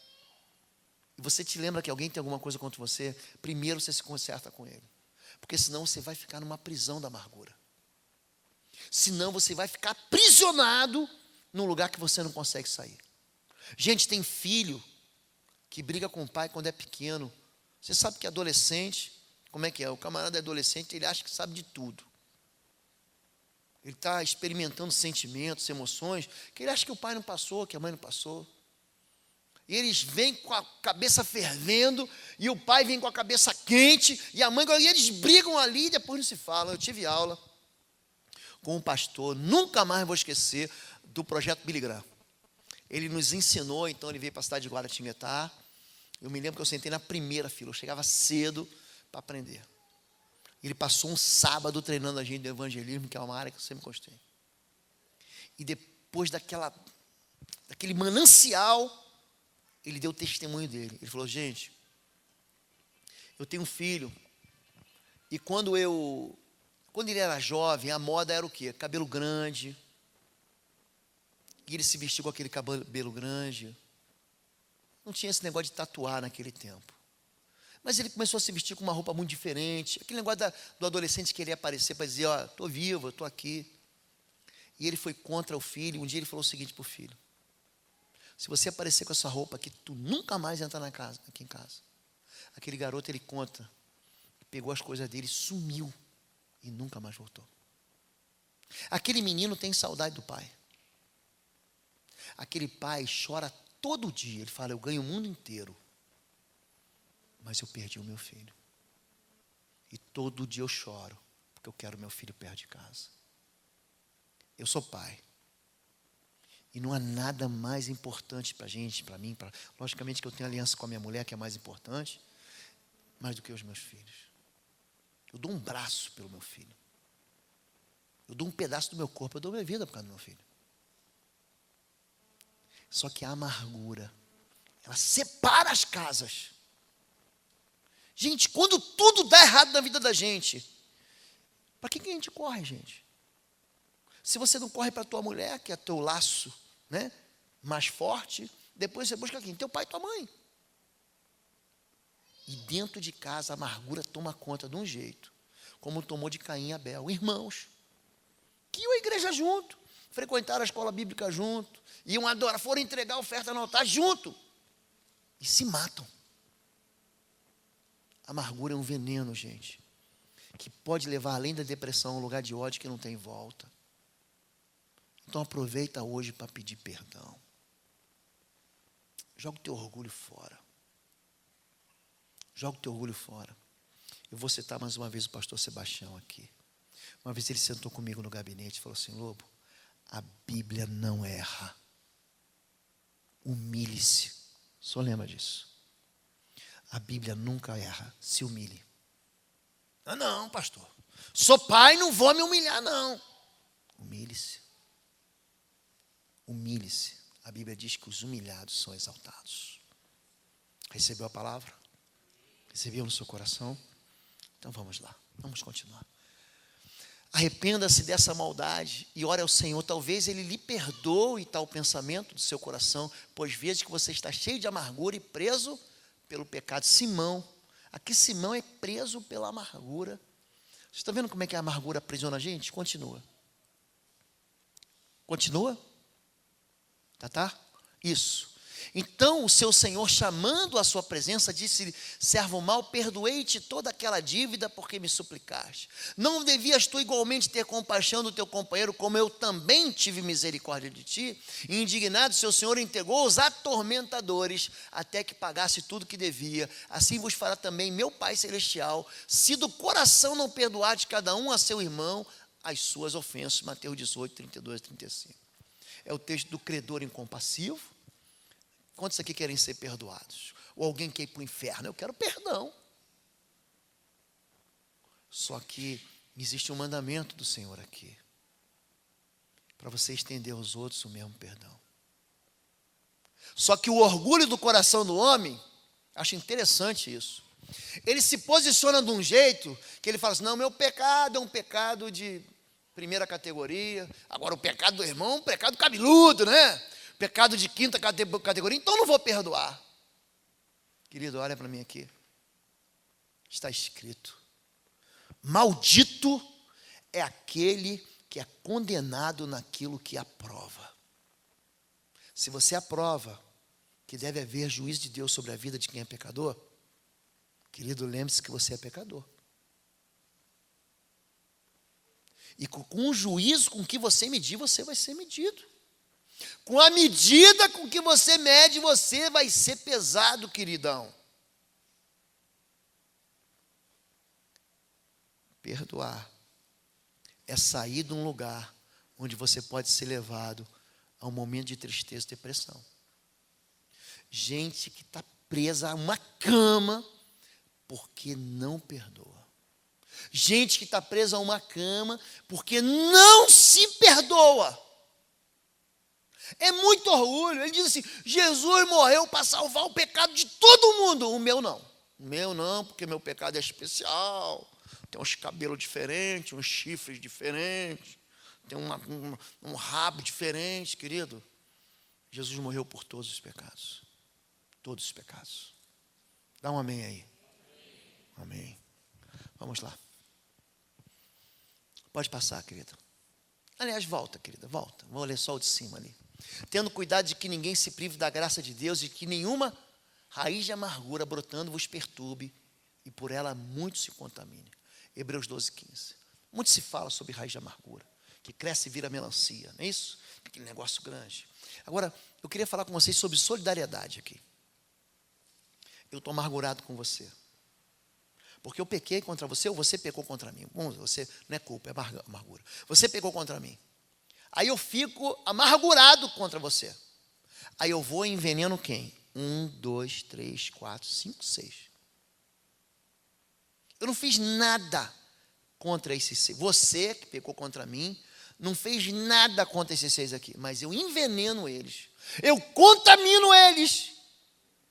e você te lembra que alguém tem alguma coisa contra você, primeiro você se conserta com ele. Porque senão você vai ficar numa prisão da amargura. Senão você vai ficar aprisionado num lugar que você não consegue sair. Gente, tem filho que briga com o pai quando é pequeno. Você sabe que adolescente, como é que é? O camarada é adolescente, ele acha que sabe de tudo. Ele está experimentando sentimentos, emoções, que ele acha que o pai não passou, que a mãe não passou. E eles vêm com a cabeça fervendo, e o pai vem com a cabeça quente, e a mãe, e eles brigam ali e depois não se falam. Eu tive aula com um pastor, nunca mais vou esquecer, do projeto Billy Graham. Ele nos ensinou, então ele veio para a cidade de Guaratinguetá. Eu me lembro que eu sentei na primeira fila, eu chegava cedo para aprender. Ele passou um sábado treinando a gente do evangelismo, que é uma área que eu sempre gostei. E depois daquele manancial, ele deu o testemunho dele. Ele falou, gente, eu tenho um filho, e quando ele era jovem, a moda era o quê? Cabelo grande. E ele se vestiu com aquele cabelo grande. Não tinha esse negócio de tatuar naquele tempo. Mas ele começou a se vestir com uma roupa muito diferente. Aquele negócio do adolescente querer aparecer para dizer, ó, estou vivo, estou aqui. E ele foi contra o filho. Um dia ele falou o seguinte para o filho: se você aparecer com essa roupa aqui, tu nunca mais entra aqui em casa. Aquele garoto, ele conta, pegou as coisas dele, sumiu e nunca mais voltou. Aquele menino tem saudade do pai. Aquele pai chora todo dia. Ele fala, eu ganho o mundo inteiro, mas eu perdi o meu filho. E todo dia eu choro, porque eu quero meu filho perto de casa. Eu sou pai. E não há nada mais importante para a gente, para mim. Logicamente que eu tenho aliança com a minha mulher, que é mais importante, mais do que os meus filhos. Eu dou um braço pelo meu filho. Eu dou um pedaço do meu corpo, eu dou minha vida por causa do meu filho. Só que a amargura, ela separa as casas. Gente, quando tudo dá errado na vida da gente, para que a gente corre, gente? Se você não corre para a tua mulher, que é teu laço, né, mais forte, depois você busca quem? Teu pai e tua mãe. E dentro de casa a amargura toma conta de um jeito, como tomou de Caim e Abel, irmãos, que iam à igreja junto, frequentaram a escola bíblica junto, iam adorar, foram entregar a oferta no altar junto, e se matam. A amargura é um veneno, gente, que pode levar além da depressão a um lugar de ódio que não tem volta. Então aproveita hoje para pedir perdão. Joga o teu orgulho fora. Joga o teu orgulho fora. Eu vou citar mais uma vez o pastor Sebastião aqui. Uma vez ele sentou comigo no gabinete e falou assim: Lobo, a Bíblia não erra. Humilhe-se. Só lembra disso. A Bíblia nunca erra. Se humilhe. Ah, não, pastor. Sou pai, não vou me humilhar, não. Humilhe-se. Humilhe-se. A Bíblia diz que os humilhados são exaltados. Recebeu a palavra? Recebeu no seu coração? Então vamos lá, vamos continuar. Arrependa-se dessa maldade e ore ao Senhor. Talvez Ele lhe perdoe tal pensamento do seu coração, pois veja que você está cheio de amargura e preso pelo pecado. Simão, aqui Simão é preso pela amargura. Você está vendo como é que a amargura aprisiona a gente? Continua. Continua? Tá? Isso. Então o seu senhor, chamando a sua presença, disse: servo mau, perdoei-te toda aquela dívida porque me suplicaste. Não devias tu igualmente ter compaixão do teu companheiro, como eu também tive misericórdia de ti? E indignado, seu senhor entregou os atormentadores até que pagasse tudo que devia. Assim vos fará também meu Pai Celestial, se do coração não perdoar de cada um a seu irmão as suas ofensas. Mateus 18, 32 e 35. É o texto do credor incompassivo. Quantos aqui querem ser perdoados? Ou alguém quer ir para o inferno? Eu quero perdão. Só que existe um mandamento do Senhor aqui, para você estender aos outros o mesmo perdão. Só que o orgulho do coração do homem, acho interessante isso, ele se posiciona de um jeito que ele fala assim: não, meu pecado é um pecado de primeira categoria, agora o pecado do irmão é um pecado cabeludo, né? Pecado de quinta categoria, então não vou perdoar. Querido, olha para mim aqui. Está escrito: maldito é aquele que é condenado naquilo que aprova. Se você aprova que deve haver juízo de Deus sobre a vida de quem é pecador, querido, lembre-se que você é pecador. E com o juízo com que você medir, você vai ser medido. Com a medida com que você mede, você vai ser pesado, queridão. Perdoar é sair de um lugar onde você pode ser levado a um momento de tristeza e depressão. Gente que está presa a uma cama porque não perdoa. Gente que está presa a uma cama porque não se perdoa. É muito orgulho. Ele diz assim: Jesus morreu para salvar o pecado de todo mundo. O meu não. O meu não, porque meu pecado é especial. Tem uns cabelos diferentes, uns chifres diferentes, tem um rabo diferente, querido. Jesus morreu por todos os pecados. Todos os pecados. Dá um amém aí. Amém. Vamos lá. Pode passar, querida. Aliás, volta, querida, volta. Vou ler só o de cima ali. Tendo cuidado de que ninguém se prive da graça de Deus e que nenhuma raiz de amargura brotando vos perturbe e por ela muito se contamine. Hebreus 12, 15. Muito se fala sobre raiz de amargura, que cresce e vira melancia, não é isso? Aquele negócio grande. Agora, eu queria falar com vocês sobre solidariedade aqui. Eu estou amargurado com você, porque eu pequei contra você ou você pecou contra mim. Bom, você não é culpa, é amargura. Você pecou contra mim. Aí eu fico amargurado contra você. Aí eu vou e enveneno quem? 1, 2, 3, 4, 5, 6. Eu não fiz nada contra esses 6. Você que pecou contra mim, não fez nada contra esses 6 aqui. Mas eu enveneno eles. Eu contamino eles.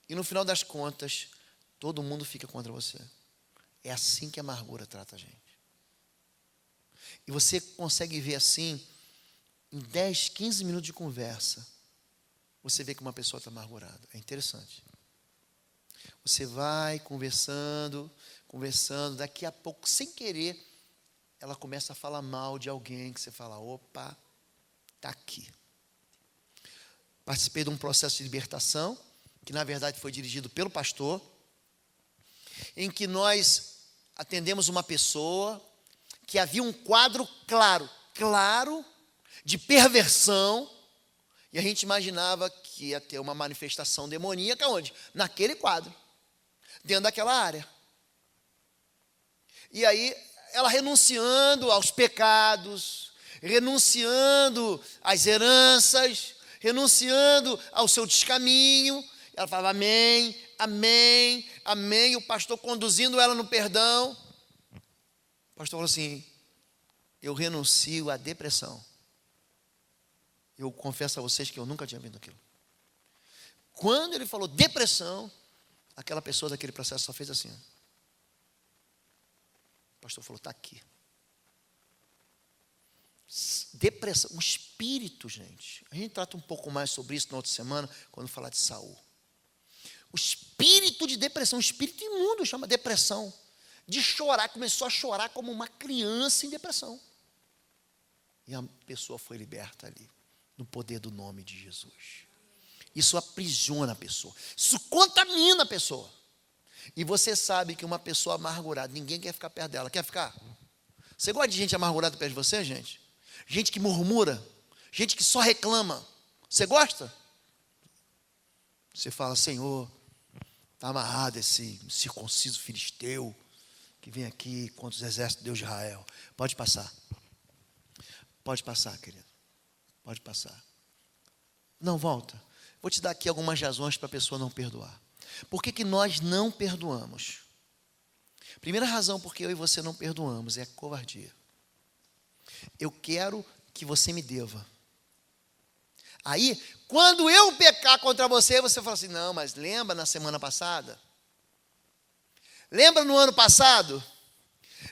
E no final das contas, todo mundo fica contra você. É assim que a amargura trata a gente. E você consegue ver assim, em 10, 15 minutos de conversa, você vê que uma pessoa está amargurada. É interessante. Você vai conversando, daqui a pouco, sem querer, ela começa a falar mal de alguém, que você fala: opa, Está aqui. Participei de um processo de libertação, que na verdade foi dirigido pelo pastor, em que nós atendemos uma pessoa que havia um quadro claro, de perversão, e a gente imaginava que ia ter uma manifestação demoníaca, onde? Naquele quadro, dentro daquela área. E aí, ela renunciando aos pecados, renunciando às heranças, renunciando ao seu descaminho, ela falava amém, amém, amém, o pastor conduzindo ela no perdão. O pastor falou assim: eu renuncio à depressão. Eu confesso a vocês que eu nunca tinha visto aquilo. Quando ele falou depressão, aquela pessoa daquele processo só fez assim. O pastor falou: está aqui. Depressão, um espírito, gente. A gente trata um pouco mais sobre isso na outra semana, quando falar de Saul. O espírito de depressão, um espírito imundo, chama depressão. De chorar, começou a chorar como uma criança em depressão. E a pessoa foi liberta ali, no poder do nome de Jesus. Isso aprisiona a pessoa, isso contamina a pessoa. E você sabe que uma pessoa amargurada, ninguém quer ficar perto dela. Quer ficar? Você gosta de gente amargurada perto de você, gente? Gente que murmura, gente que só reclama. Você gosta? Você fala: Senhor, está amarrado esse circunciso filisteu que vem aqui contra os exércitos de Deus de Israel. Pode passar. Pode passar, querido. Pode passar. Não, volta. Vou te dar aqui algumas razões para a pessoa não perdoar. Por que nós não perdoamos? Primeira razão porque eu e você não perdoamos é a covardia. Eu quero que você me deva. Aí, quando eu pecar contra você, você fala assim: não, mas lembra na semana passada? Lembra no ano passado?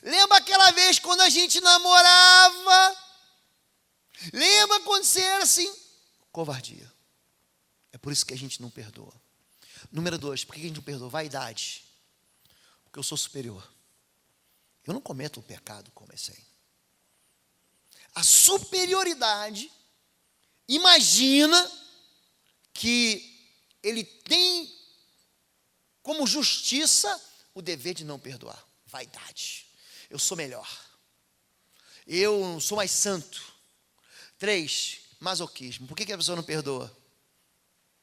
Lembra aquela vez quando a gente namorava? Lembra quando você era assim? Covardia. É por isso que a gente não perdoa. Número 2, por que a gente não perdoa? Vaidade. Porque eu sou superior. Eu não cometo o pecado como esse aí. A superioridade imagina que ele tem como justiça o dever de não perdoar. Vaidade. Eu sou melhor. Eu sou mais santo. 3, masoquismo. Por que a pessoa não perdoa?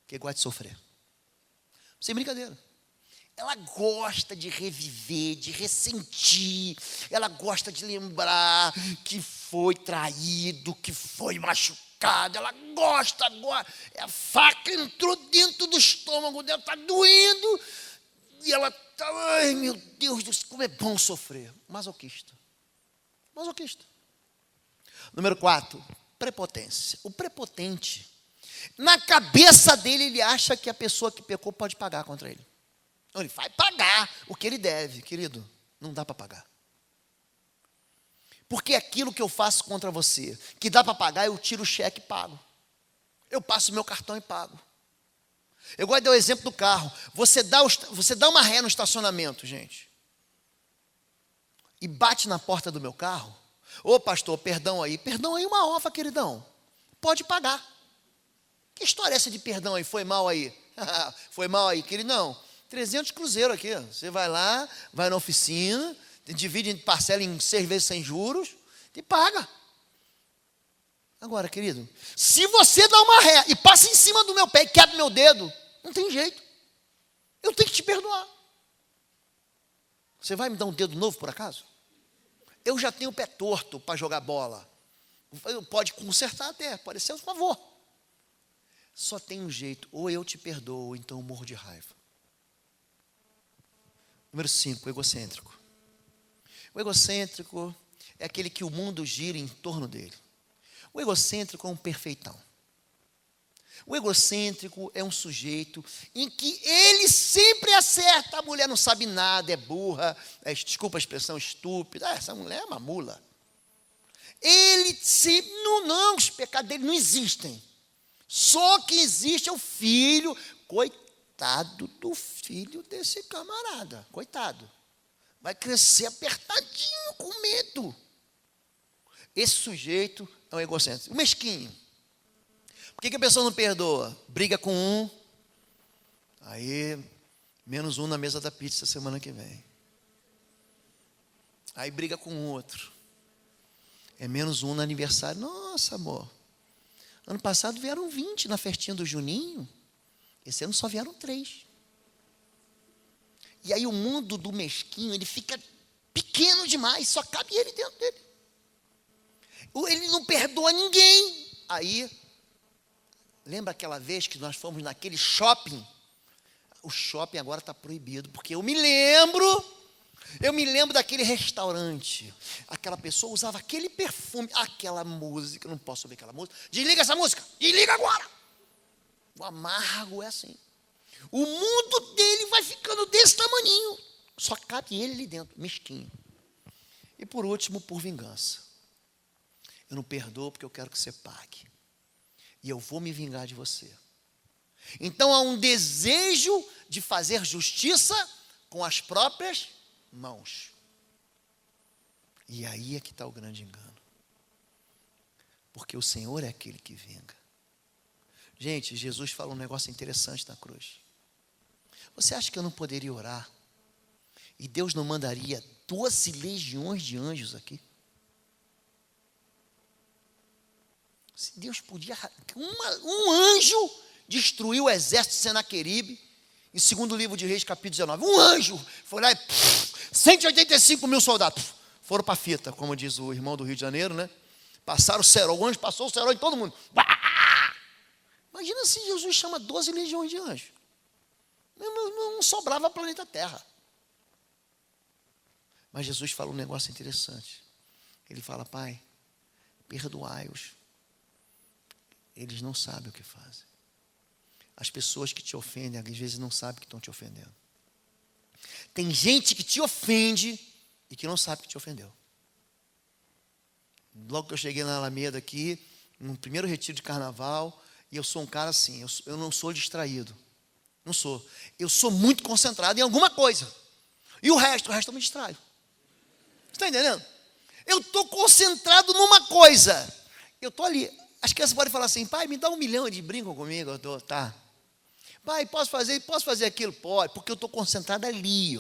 Porque gosta de sofrer. Sem brincadeira. Ela gosta de reviver, de ressentir. Ela gosta de lembrar que foi traído, que foi machucado. Ela gosta agora. A faca entrou dentro do estômago dela, está doendo. E ela está, ai meu Deus, como é bom sofrer. Masoquista. Masoquista. Número 4, prepotência. O prepotente, na cabeça dele, ele acha que a pessoa que pecou pode pagar contra ele. Então, ele vai pagar o que ele deve, querido. Não dá para pagar. Porque aquilo que eu faço contra você, que dá para pagar, eu tiro o cheque e pago. Eu passo o meu cartão e pago. Eu gosto de dar o exemplo do carro. Você dá uma ré no estacionamento, gente, e bate na porta do meu carro. Ô pastor, perdão aí uma ova, queridão. Pode pagar. Que história é essa de perdão aí? Foi mal aí? Foi mal aí, queridão? 300 cruzeiros aqui. Você vai lá, vai na oficina, divide em parcela em 6 vezes sem juros e paga. Agora, querido, se você dá uma ré e passa em cima do meu pé e quebra meu dedo, não tem jeito. Eu tenho que te perdoar. Você vai me dar um dedo novo por acaso? Eu já tenho o pé torto para jogar bola. Pode consertar até, pode ser um favor. Só tem um jeito, ou eu te perdoo, ou então eu morro de raiva. Número 5, egocêntrico. O egocêntrico é aquele que o mundo gira em torno dele. O egocêntrico é um perfeitão. O egocêntrico é um sujeito em que ele sempre acerta. A mulher não sabe nada, é burra, desculpa a expressão, estúpida. Essa mulher é uma mula. Ele sempre, não, os pecados dele não existem. Só que existe é o filho. Coitado do filho desse camarada. Coitado. Vai crescer apertadinho, com medo. Esse sujeito é um egocêntrico. O mesquinho. Por que a pessoa não perdoa? Briga com um, aí menos um na mesa da pizza semana que vem. Aí briga com o outro. É menos um no aniversário. Nossa, amor. Ano passado vieram 20 na festinha do Juninho. Esse ano só vieram 3. E aí o mundo do mesquinho, ele fica pequeno demais. Só cabe ele dentro dele. Ele não perdoa ninguém. Aí, lembra aquela vez que nós fomos naquele shopping? O shopping agora está proibido. Porque eu me lembro daquele restaurante. Aquela pessoa usava aquele perfume, aquela música. Não posso ouvir aquela música. Desliga essa música. Desliga agora. O amargo é assim. O mundo dele vai ficando desse tamaninho. Só cabe ele ali dentro, mesquinho. E por último, por vingança. Eu não perdoo porque eu quero que você pague. E eu vou me vingar de você. Então há um desejo de fazer justiça com as próprias mãos. E aí é que está o grande engano. Porque o Senhor é aquele que vinga. Gente, Jesus fala um negócio interessante na cruz. Você acha que eu não poderia orar? E Deus não mandaria 12 legiões de anjos aqui? Se Deus podia... Um anjo destruiu o exército de Senaqueribe, em 2º livro de Reis, capítulo 19. Um anjo foi lá e 185 mil soldados foram para a fita, como diz o irmão do Rio de Janeiro, né? Passaram o cerol, o anjo passou o cerol em todo mundo. Imagina se Jesus chama 12 legiões de anjos. Não sobrava planeta Terra. Mas Jesus fala um negócio interessante. Ele fala: Pai, perdoai-os. Eles não sabem o que fazem. As pessoas que te ofendem, às vezes não sabem que estão te ofendendo. Tem gente que te ofende e que não sabe que te ofendeu. Logo que eu cheguei na Alameda aqui, no primeiro retiro de carnaval, e eu sou um cara assim, eu não sou distraído. Não sou. Eu sou muito concentrado em alguma coisa. E o resto eu me distraio. Você está entendendo? Eu estou concentrado numa coisa. Eu estou ali. As crianças podem falar assim: pai, me dá 1 milhão de brincam comigo. Eu estou, tá. Pai, posso fazer aquilo? Pode, porque eu estou concentrado ali.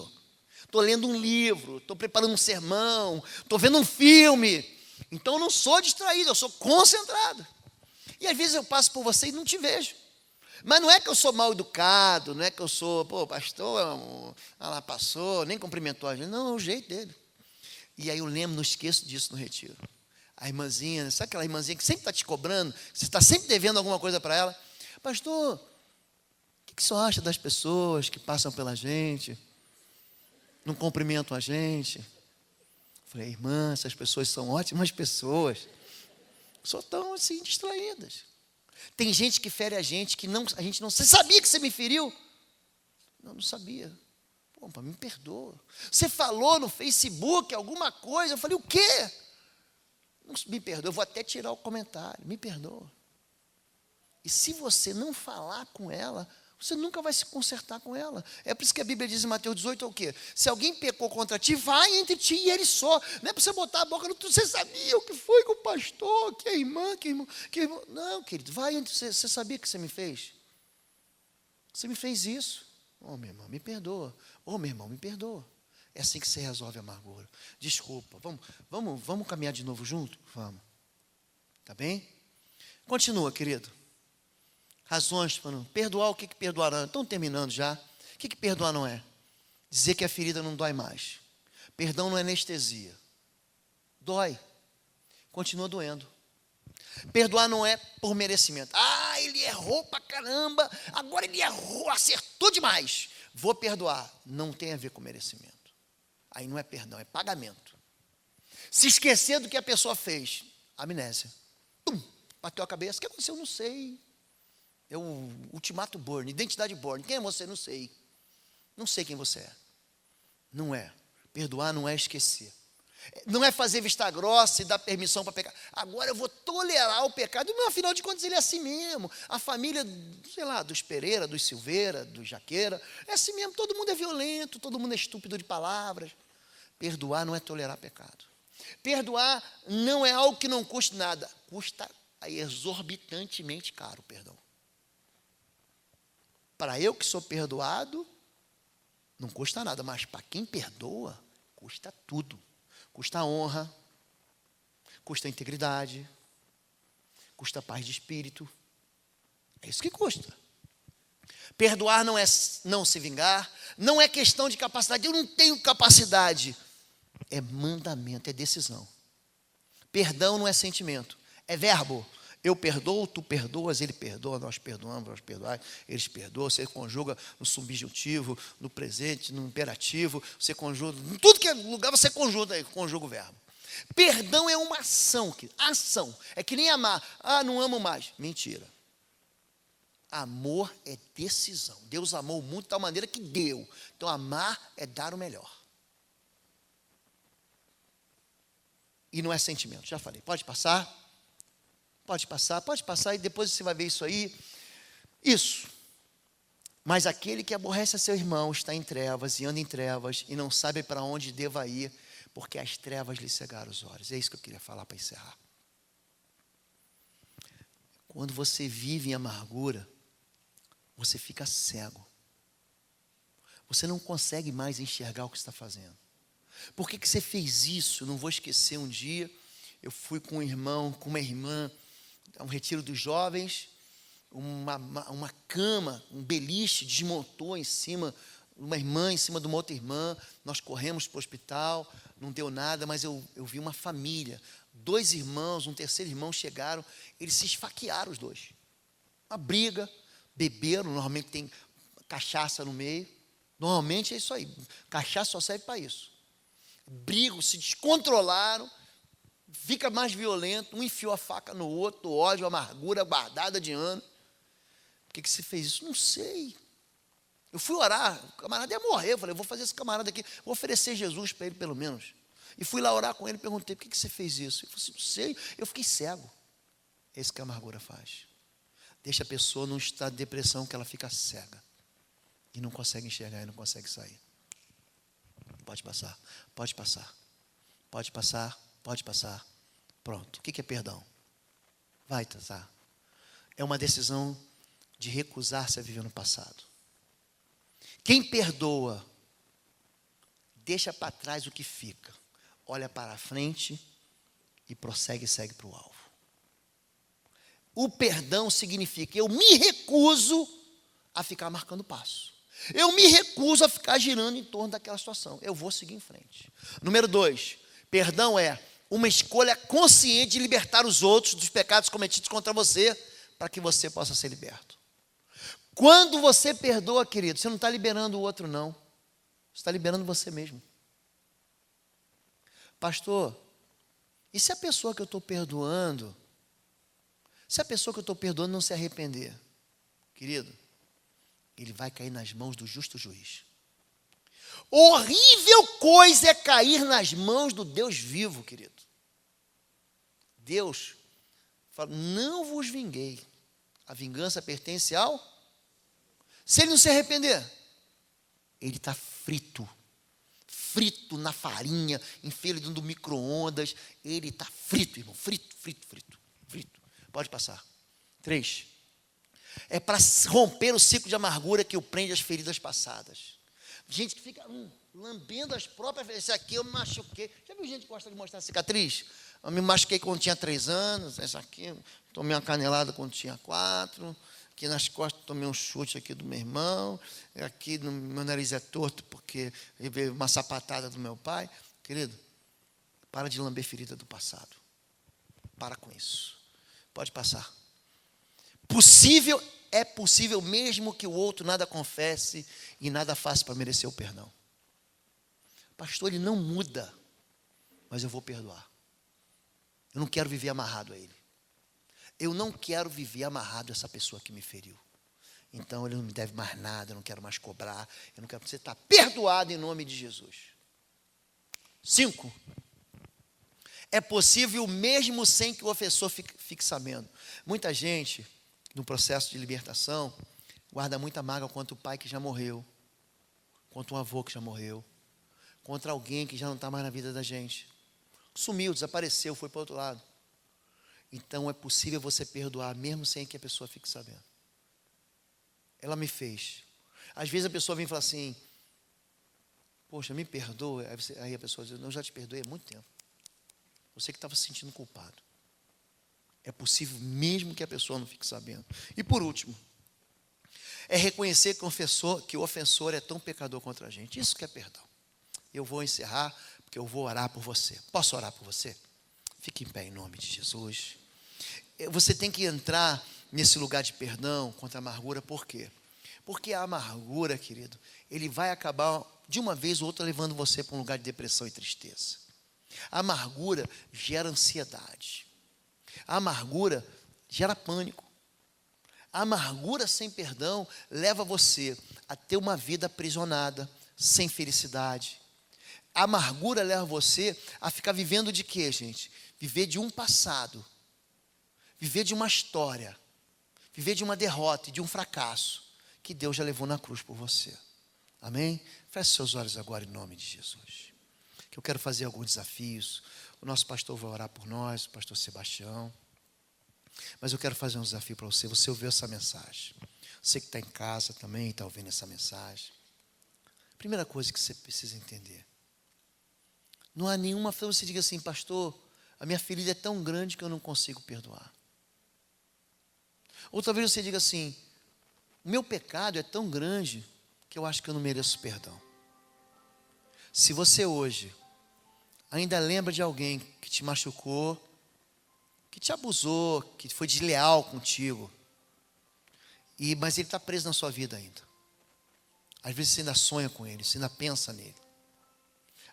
Estou lendo um livro, estou preparando um sermão, estou vendo um filme. Então eu não sou distraído, eu sou concentrado. E às vezes eu passo por você e não te vejo. Mas não é que eu sou mal educado, não é que eu sou, pastor, lá passou, nem cumprimentou a gente. Não, é o jeito dele. E aí eu lembro, não esqueço disso no retiro. A irmãzinha, sabe aquela irmãzinha que sempre está te cobrando, você está sempre devendo alguma coisa para ela? Pastor, o que o senhor acha das pessoas que passam pela gente, não cumprimentam a gente? Falei: irmã, essas pessoas são ótimas pessoas, só estão assim distraídas. Tem gente que fere a gente que não, a gente não... Você sabia que você me feriu? Não sabia. Pô, me perdoa. Você falou no Facebook alguma coisa? Eu falei: o quê? Não, me perdoa, eu vou até tirar o comentário. Me perdoa. E se você não falar com ela, você nunca vai se consertar com ela. É por isso que a Bíblia diz em Mateus 18 é o quê? Se alguém pecou contra ti, vai entre ti e ele só. Não é para você botar a boca no... Você sabia o que foi com o pastor, que a irmã, que irmão... Não, querido, vai entre você. Você sabia que você me fez? Você me fez isso. Oh, meu irmão, me perdoa. Oh, meu irmão, me perdoa. É assim que você resolve a amargura. Desculpa, vamos caminhar de novo junto? Vamos. Tá bem? Continua, querido. Razões para não perdoar, o que perdoarão? Estão terminando já. O que perdoar não é? Dizer que a ferida não dói mais. Perdão não é anestesia. Dói. Continua doendo. Perdoar não é por merecimento. Ah, ele errou pra caramba, agora ele errou, acertou demais. Vou perdoar. Não tem a ver com merecimento. Aí não é perdão, é pagamento. Se esquecer do que a pessoa fez, amnésia. Bateu a cabeça, o que aconteceu? Não sei. É o ultimato Born, identidade Born. Quem é você? Não sei. Não sei quem você é. Não é. Perdoar não é esquecer. Não é fazer vista grossa e dar permissão para pecar. Agora eu vou tolerar o pecado. Não, afinal de contas, ele é assim mesmo. A família, sei lá, dos Pereira, dos Silveira, dos Jaqueira, é assim mesmo. Todo mundo é violento, todo mundo é estúpido de palavras. Perdoar não é tolerar pecado. Perdoar não é algo que não custa nada. Custa aí exorbitantemente caro o perdão. Para eu que sou perdoado, não custa nada, mas para quem perdoa, custa tudo. Custa a honra, custa a integridade, custa a paz de espírito. É isso que custa. Perdoar não é não se vingar, não é questão de capacidade. Eu não tenho capacidade. É mandamento, é decisão. Perdão não é sentimento, é verbo. Eu perdoo, tu perdoas, ele perdoa, nós perdoamos, nós perdoamos, eles perdoam. Você conjuga no subjuntivo, no presente, no imperativo, você conjuga, em tudo que é lugar você conjuga o verbo. Perdão é uma ação, ação. É que nem amar. Ah, não amo mais. Mentira. Amor é decisão. Deus amou o mundo de tal maneira que deu. Então amar é dar o melhor. E não é sentimento, já falei. Pode passar? Pode passar e depois você vai ver isso aí. Isso. Mas aquele que aborrece a seu irmão está em trevas e anda em trevas e não sabe para onde deva ir, porque as trevas lhe cegaram os olhos. É isso que eu queria falar para encerrar. Quando você vive em amargura, você fica cego. Você não consegue mais enxergar o que está fazendo. Por que você fez isso? Eu não vou esquecer, um dia eu fui com um irmão, com uma irmã, a um retiro dos jovens, uma cama, um beliche desmontou em cima, uma irmã em cima de uma outra irmã, nós corremos para o hospital, não deu nada, mas eu vi uma família, 2 irmãos, um terceiro irmão chegaram, eles se esfaquearam os dois. Uma briga, beberam, normalmente tem cachaça no meio, normalmente é isso aí, cachaça só serve para isso. Brigam, se descontrolaram, fica mais violento, um enfiou a faca no outro, ódio, amargura guardada de ano. Por que você fez isso? Não sei. Eu fui orar, o camarada ia morrer, eu falei, eu vou fazer esse camarada aqui, vou oferecer Jesus para ele pelo menos. E fui lá orar com ele, perguntei, por que você fez isso? Ele falou assim, não sei, eu fiquei cego. É isso que a amargura faz. Deixa a pessoa num estado de depressão que ela fica cega. E não consegue enxergar e não consegue sair. Pode passar, pode passar, pode passar, pode passar. Pronto. O que é perdão? Vai, Tazar. É uma decisão de recusar-se a viver no passado. Quem perdoa, deixa para trás o que fica. Olha para a frente e prossegue e segue para o alvo. O perdão significa, eu me recuso a ficar marcando passo. Eu me recuso a ficar girando em torno daquela situação. Eu vou seguir em frente. Número 2, perdão é uma escolha consciente de libertar os outros dos pecados cometidos contra você, para que você possa ser liberto. Quando você perdoa, querido, você não está liberando o outro, não. Você está liberando você mesmo. Pastor, e se a pessoa que eu estou perdoando, não se arrepender? Querido, ele vai cair nas mãos do justo juiz. Horrível coisa é cair nas mãos do Deus vivo, querido. Deus fala, não vos vinguei. A vingança pertence ao... Se ele não se arrepender, ele está frito na farinha, enfia ele dentro do micro-ondas, ele está frito, irmão, frito. Pode passar. 3. É para romper o ciclo de amargura que o prende às feridas passadas. Gente que fica lambendo as próprias feridas. Esse aqui eu me machuquei. Já viu gente que gosta de mostrar cicatriz? Eu me machuquei quando tinha 3 anos. Essa aqui, tomei uma canelada quando tinha 4. Aqui nas costas tomei um chute aqui do meu irmão. Aqui no meu nariz é torto porque veio uma sapatada do meu pai. Querido, para de lamber ferida do passado. Para com isso. Pode passar. É possível mesmo que o outro nada confesse e nada faça para merecer o perdão. Pastor, ele não muda, mas eu vou perdoar. Eu não quero viver amarrado a ele. Eu não quero viver amarrado a essa pessoa que me feriu. Então ele não me deve mais nada, eu não quero mais cobrar, eu não quero que você está perdoado em nome de Jesus. 5. É possível mesmo sem que o ofensor fique sabendo. Muita gente, no processo de libertação, guarda muita mágoa contra o pai que já morreu, contra um avô que já morreu, contra alguém que já não está mais na vida da gente. Sumiu, desapareceu, foi para o outro lado. Então é possível você perdoar mesmo sem que a pessoa fique sabendo. Ela me fez. Às vezes a pessoa vem e fala assim, poxa, me perdoa. Aí a pessoa diz, não, eu já te perdoei há muito tempo. Você que estava se sentindo culpado. É possível mesmo que a pessoa não fique sabendo. E por último, é reconhecer que o ofensor é tão pecador contra a gente. Isso que é perdão. Eu vou encerrar, porque eu vou orar por você. Posso orar por você? Fique em pé em nome de Jesus. Você tem que entrar nesse lugar de perdão contra a amargura. Por quê? Porque a amargura, querido, ele vai acabar de uma vez ou outra levando você para um lugar de depressão e tristeza. A amargura gera ansiedade. A amargura gera pânico. A amargura sem perdão leva você a ter uma vida aprisionada, sem felicidade. A amargura leva você a ficar vivendo de quê, gente? Viver de um passado. Viver de uma história. Viver de uma derrota e de um fracasso que Deus já levou na cruz por você. Amém? Feche seus olhos agora em nome de Jesus. Que eu quero fazer alguns desafios. O nosso pastor vai orar por nós, o pastor Sebastião. Mas eu quero fazer um desafio para você. Você ouviu essa mensagem. Você que está em casa também está ouvindo essa mensagem. Primeira coisa que você precisa entender. Não há nenhuma fé, você diga assim, pastor, a minha ferida é tão grande que eu não consigo perdoar. Outra vez você diga assim, o meu pecado é tão grande que eu acho que eu não mereço perdão. Se você hoje ainda lembra de alguém que te machucou, que te abusou, que foi desleal contigo, mas ele está preso na sua vida ainda. Às vezes você ainda sonha com ele, você ainda pensa nele.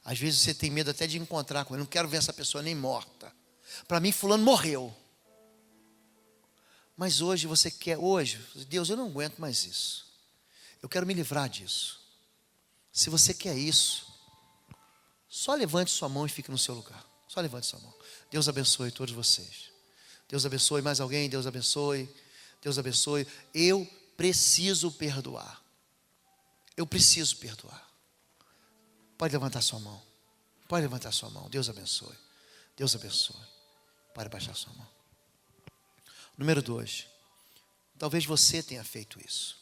Às vezes você tem medo até de encontrar com ele. Não quero ver essa pessoa nem morta. Para mim, fulano morreu. Mas hoje você quer, Deus, eu não aguento mais isso. Eu quero me livrar disso. Se você quer isso, só levante sua mão e fique no seu lugar. Só levante sua mão. Deus abençoe todos vocês. Deus abençoe mais alguém. Deus abençoe. Deus abençoe. Eu preciso perdoar. Eu preciso perdoar. Pode levantar sua mão. Pode levantar sua mão. Deus abençoe. Deus abençoe. Pode baixar sua mão. Número 2. Talvez você tenha feito isso.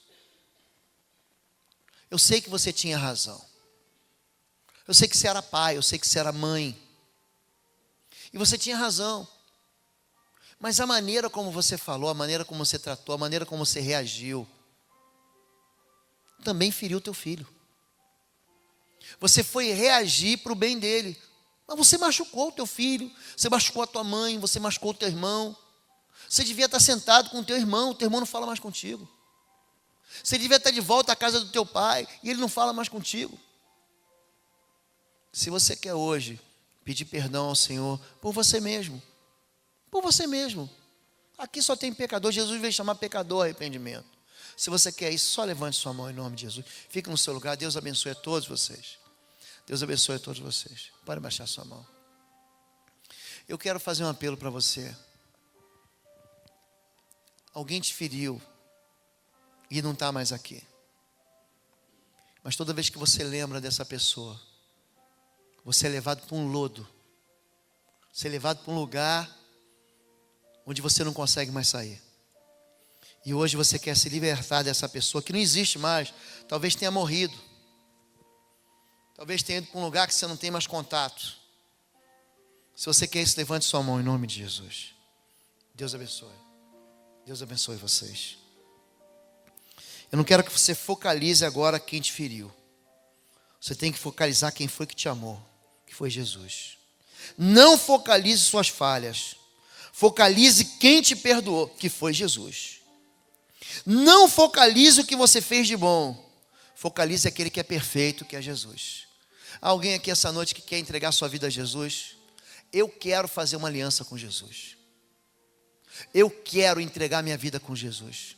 Eu sei que você tinha razão. Eu sei que você era pai. Eu sei que você era mãe. E você tinha razão. Mas a maneira como você falou, a maneira como você tratou, a maneira como você reagiu, também feriu teu filho. Você foi reagir para o bem dele. Mas você machucou o teu filho. Você machucou a tua mãe. Você machucou o teu irmão. Você devia estar sentado com o teu irmão não fala mais contigo. Você devia estar de volta à casa do teu pai e ele não fala mais contigo. Se você quer hoje pedir perdão ao Senhor por você mesmo. Por você mesmo. Aqui só tem pecador. Jesus veio chamar pecador arrependimento. Se você quer isso, só levante sua mão em nome de Jesus. Fique no seu lugar. Deus abençoe a todos vocês. Deus abençoe a todos vocês. Pode baixar sua mão. Eu quero fazer um apelo para você. Alguém te feriu e não está mais aqui. Mas toda vez que você lembra dessa pessoa, você é levado para um lodo. Você é levado para um lugar onde você não consegue mais sair. E hoje você quer se libertar dessa pessoa que não existe mais. Talvez tenha morrido. Talvez tenha ido para um lugar que você não tem mais contato. Se você quer isso, levante sua mão em nome de Jesus. Deus abençoe. Deus abençoe vocês. Eu não quero que você focalize agora quem te feriu. Você tem que focalizar quem foi que te amou, que foi Jesus. Não focalize suas falhas. Focalize quem te perdoou, que foi Jesus. Não focalize o que você fez de bom. Focalize aquele que é perfeito, que é Jesus. Há alguém aqui essa noite que quer entregar sua vida a Jesus? Eu quero fazer uma aliança com Jesus. Eu quero entregar minha vida com Jesus.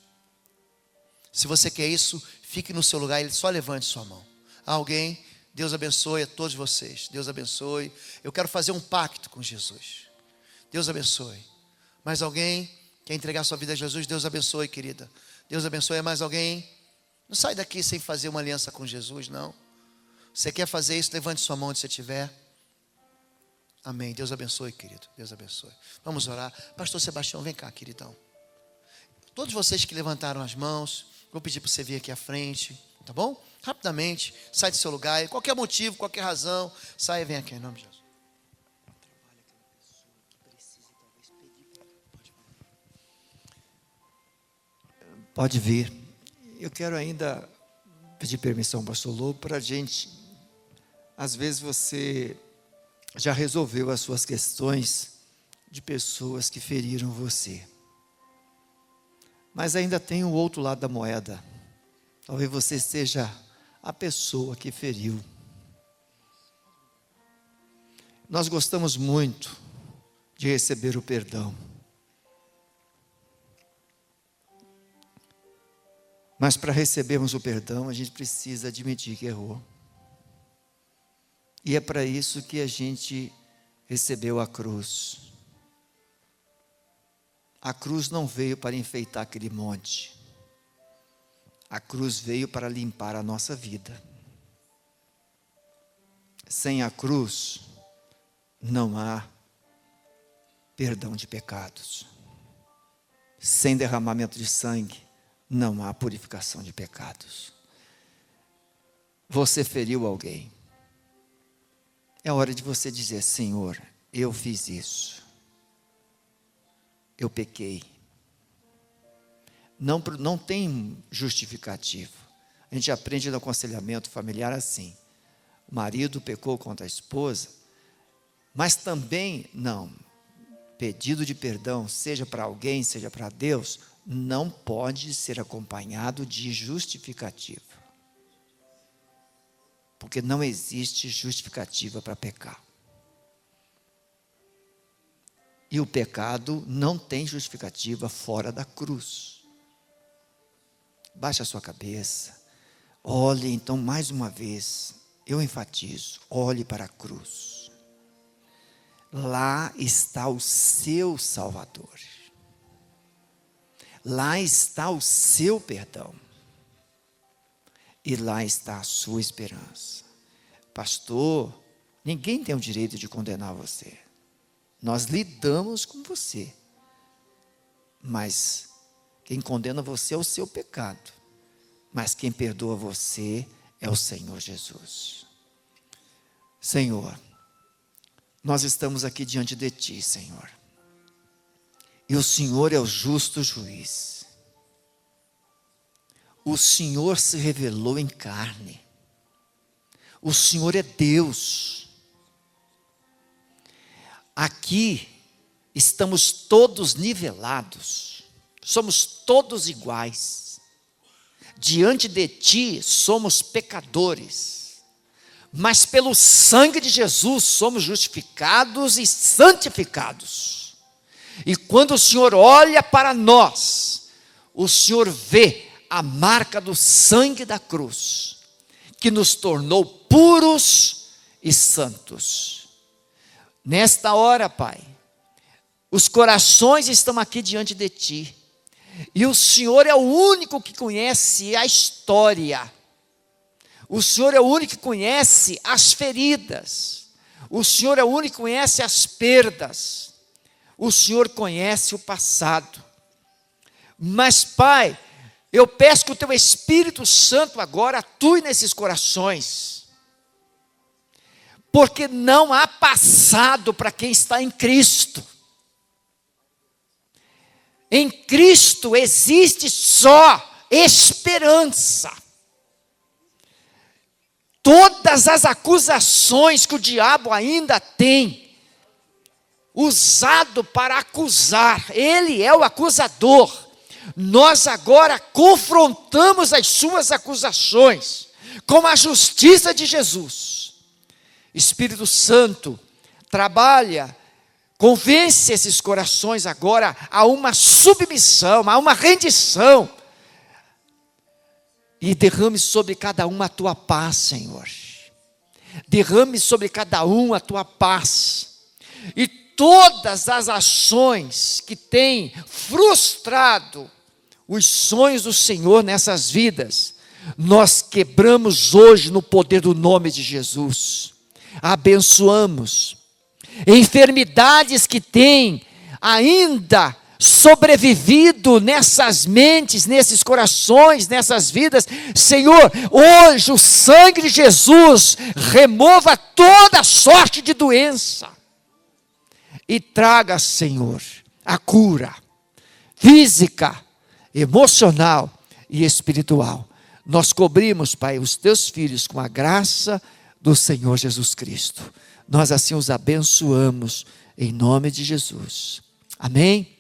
Se você quer isso, fique no seu lugar e só levante sua mão. Há alguém? Deus abençoe a todos vocês. Deus abençoe. Eu quero fazer um pacto com Jesus. Deus abençoe. Mais alguém quer entregar sua vida a Jesus? Deus abençoe, querida. Deus abençoe. Mais alguém? Não sai daqui sem fazer uma aliança com Jesus, não. Você quer fazer isso? Levante sua mão onde você estiver. Amém. Deus abençoe, querido. Deus abençoe. Vamos orar. Pastor Sebastião, vem cá, queridão. Todos vocês que levantaram as mãos, vou pedir para você vir aqui à frente, tá bom? Rapidamente, sai do seu lugar. Qualquer motivo, qualquer razão, saia e vem aqui em nome de Jesus. Pode vir. Eu quero ainda pedir permissão, pastor Lobo, para a gente, às vezes você já resolveu as suas questões de pessoas que feriram você. Mas ainda tem o outro lado da moeda. Talvez você seja a pessoa que feriu. Nós gostamos muito de receber o perdão. Mas para recebermos o perdão, a gente precisa admitir que errou. E é para isso que a gente recebeu a cruz. A cruz não veio para enfeitar aquele monte. A cruz veio para limpar a nossa vida. Sem a cruz, não há perdão de pecados. Sem derramamento de sangue, não há purificação de pecados. Você feriu alguém. É hora de você dizer: Senhor, eu fiz isso. Eu pequei. Não tem justificativo. A gente aprende no aconselhamento familiar assim: o marido pecou contra a esposa, mas também não. Pedido de perdão, seja para alguém, seja para Deus, não pode ser acompanhado de justificativa. Porque não existe justificativa para pecar. E o pecado não tem justificativa fora da cruz. Baixe a sua cabeça. Olhe então mais uma vez. Eu enfatizo. Olhe para a cruz. Lá está o seu Salvador. Lá está o seu perdão. E lá está a sua esperança. Pastor, ninguém tem o direito de condenar você. Nós lidamos com você. Mas quem condena você é o seu pecado. Mas quem perdoa você é o Senhor Jesus. Senhor, nós estamos aqui diante de Ti, Senhor. E o Senhor é o justo juiz. O Senhor se revelou em carne. O Senhor é Deus. Aqui estamos todos nivelados. Somos todos iguais. Diante de Ti somos pecadores. Mas pelo sangue de Jesus somos justificados e santificados. E quando o Senhor olha para nós, o Senhor vê a marca do sangue da cruz, que nos tornou puros e santos. Nesta hora, Pai, os corações estão aqui diante de Ti, e o Senhor é o único que conhece a história. O Senhor é o único que conhece as feridas. O Senhor é o único que conhece as perdas. O Senhor conhece o passado. Mas, Pai, eu peço que o Teu Espírito Santo agora atue nesses corações. Porque não há passado para quem está em Cristo. Em Cristo existe só esperança. Todas as acusações que o diabo ainda tem usado para acusar, ele é o acusador. Nós agora confrontamos as suas acusações com a justiça de Jesus. Espírito Santo, trabalha, convence esses corações agora a uma submissão, a uma rendição. E derrame sobre cada um a Tua paz, Senhor. Derrame sobre cada um a Tua paz. E todas as ações que têm frustrado os sonhos do Senhor nessas vidas, nós quebramos hoje no poder do nome de Jesus. Abençoamos. enfermidades que têm ainda sobrevivido nessas mentes, nesses corações, nessas vidas. Senhor, hoje o sangue de Jesus remova toda sorte de doença e traga, Senhor, a cura física, emocional e espiritual. Nós cobrimos, Pai, os teus filhos com a graça do Senhor Jesus Cristo. Nós assim os abençoamos em nome de Jesus. Amém?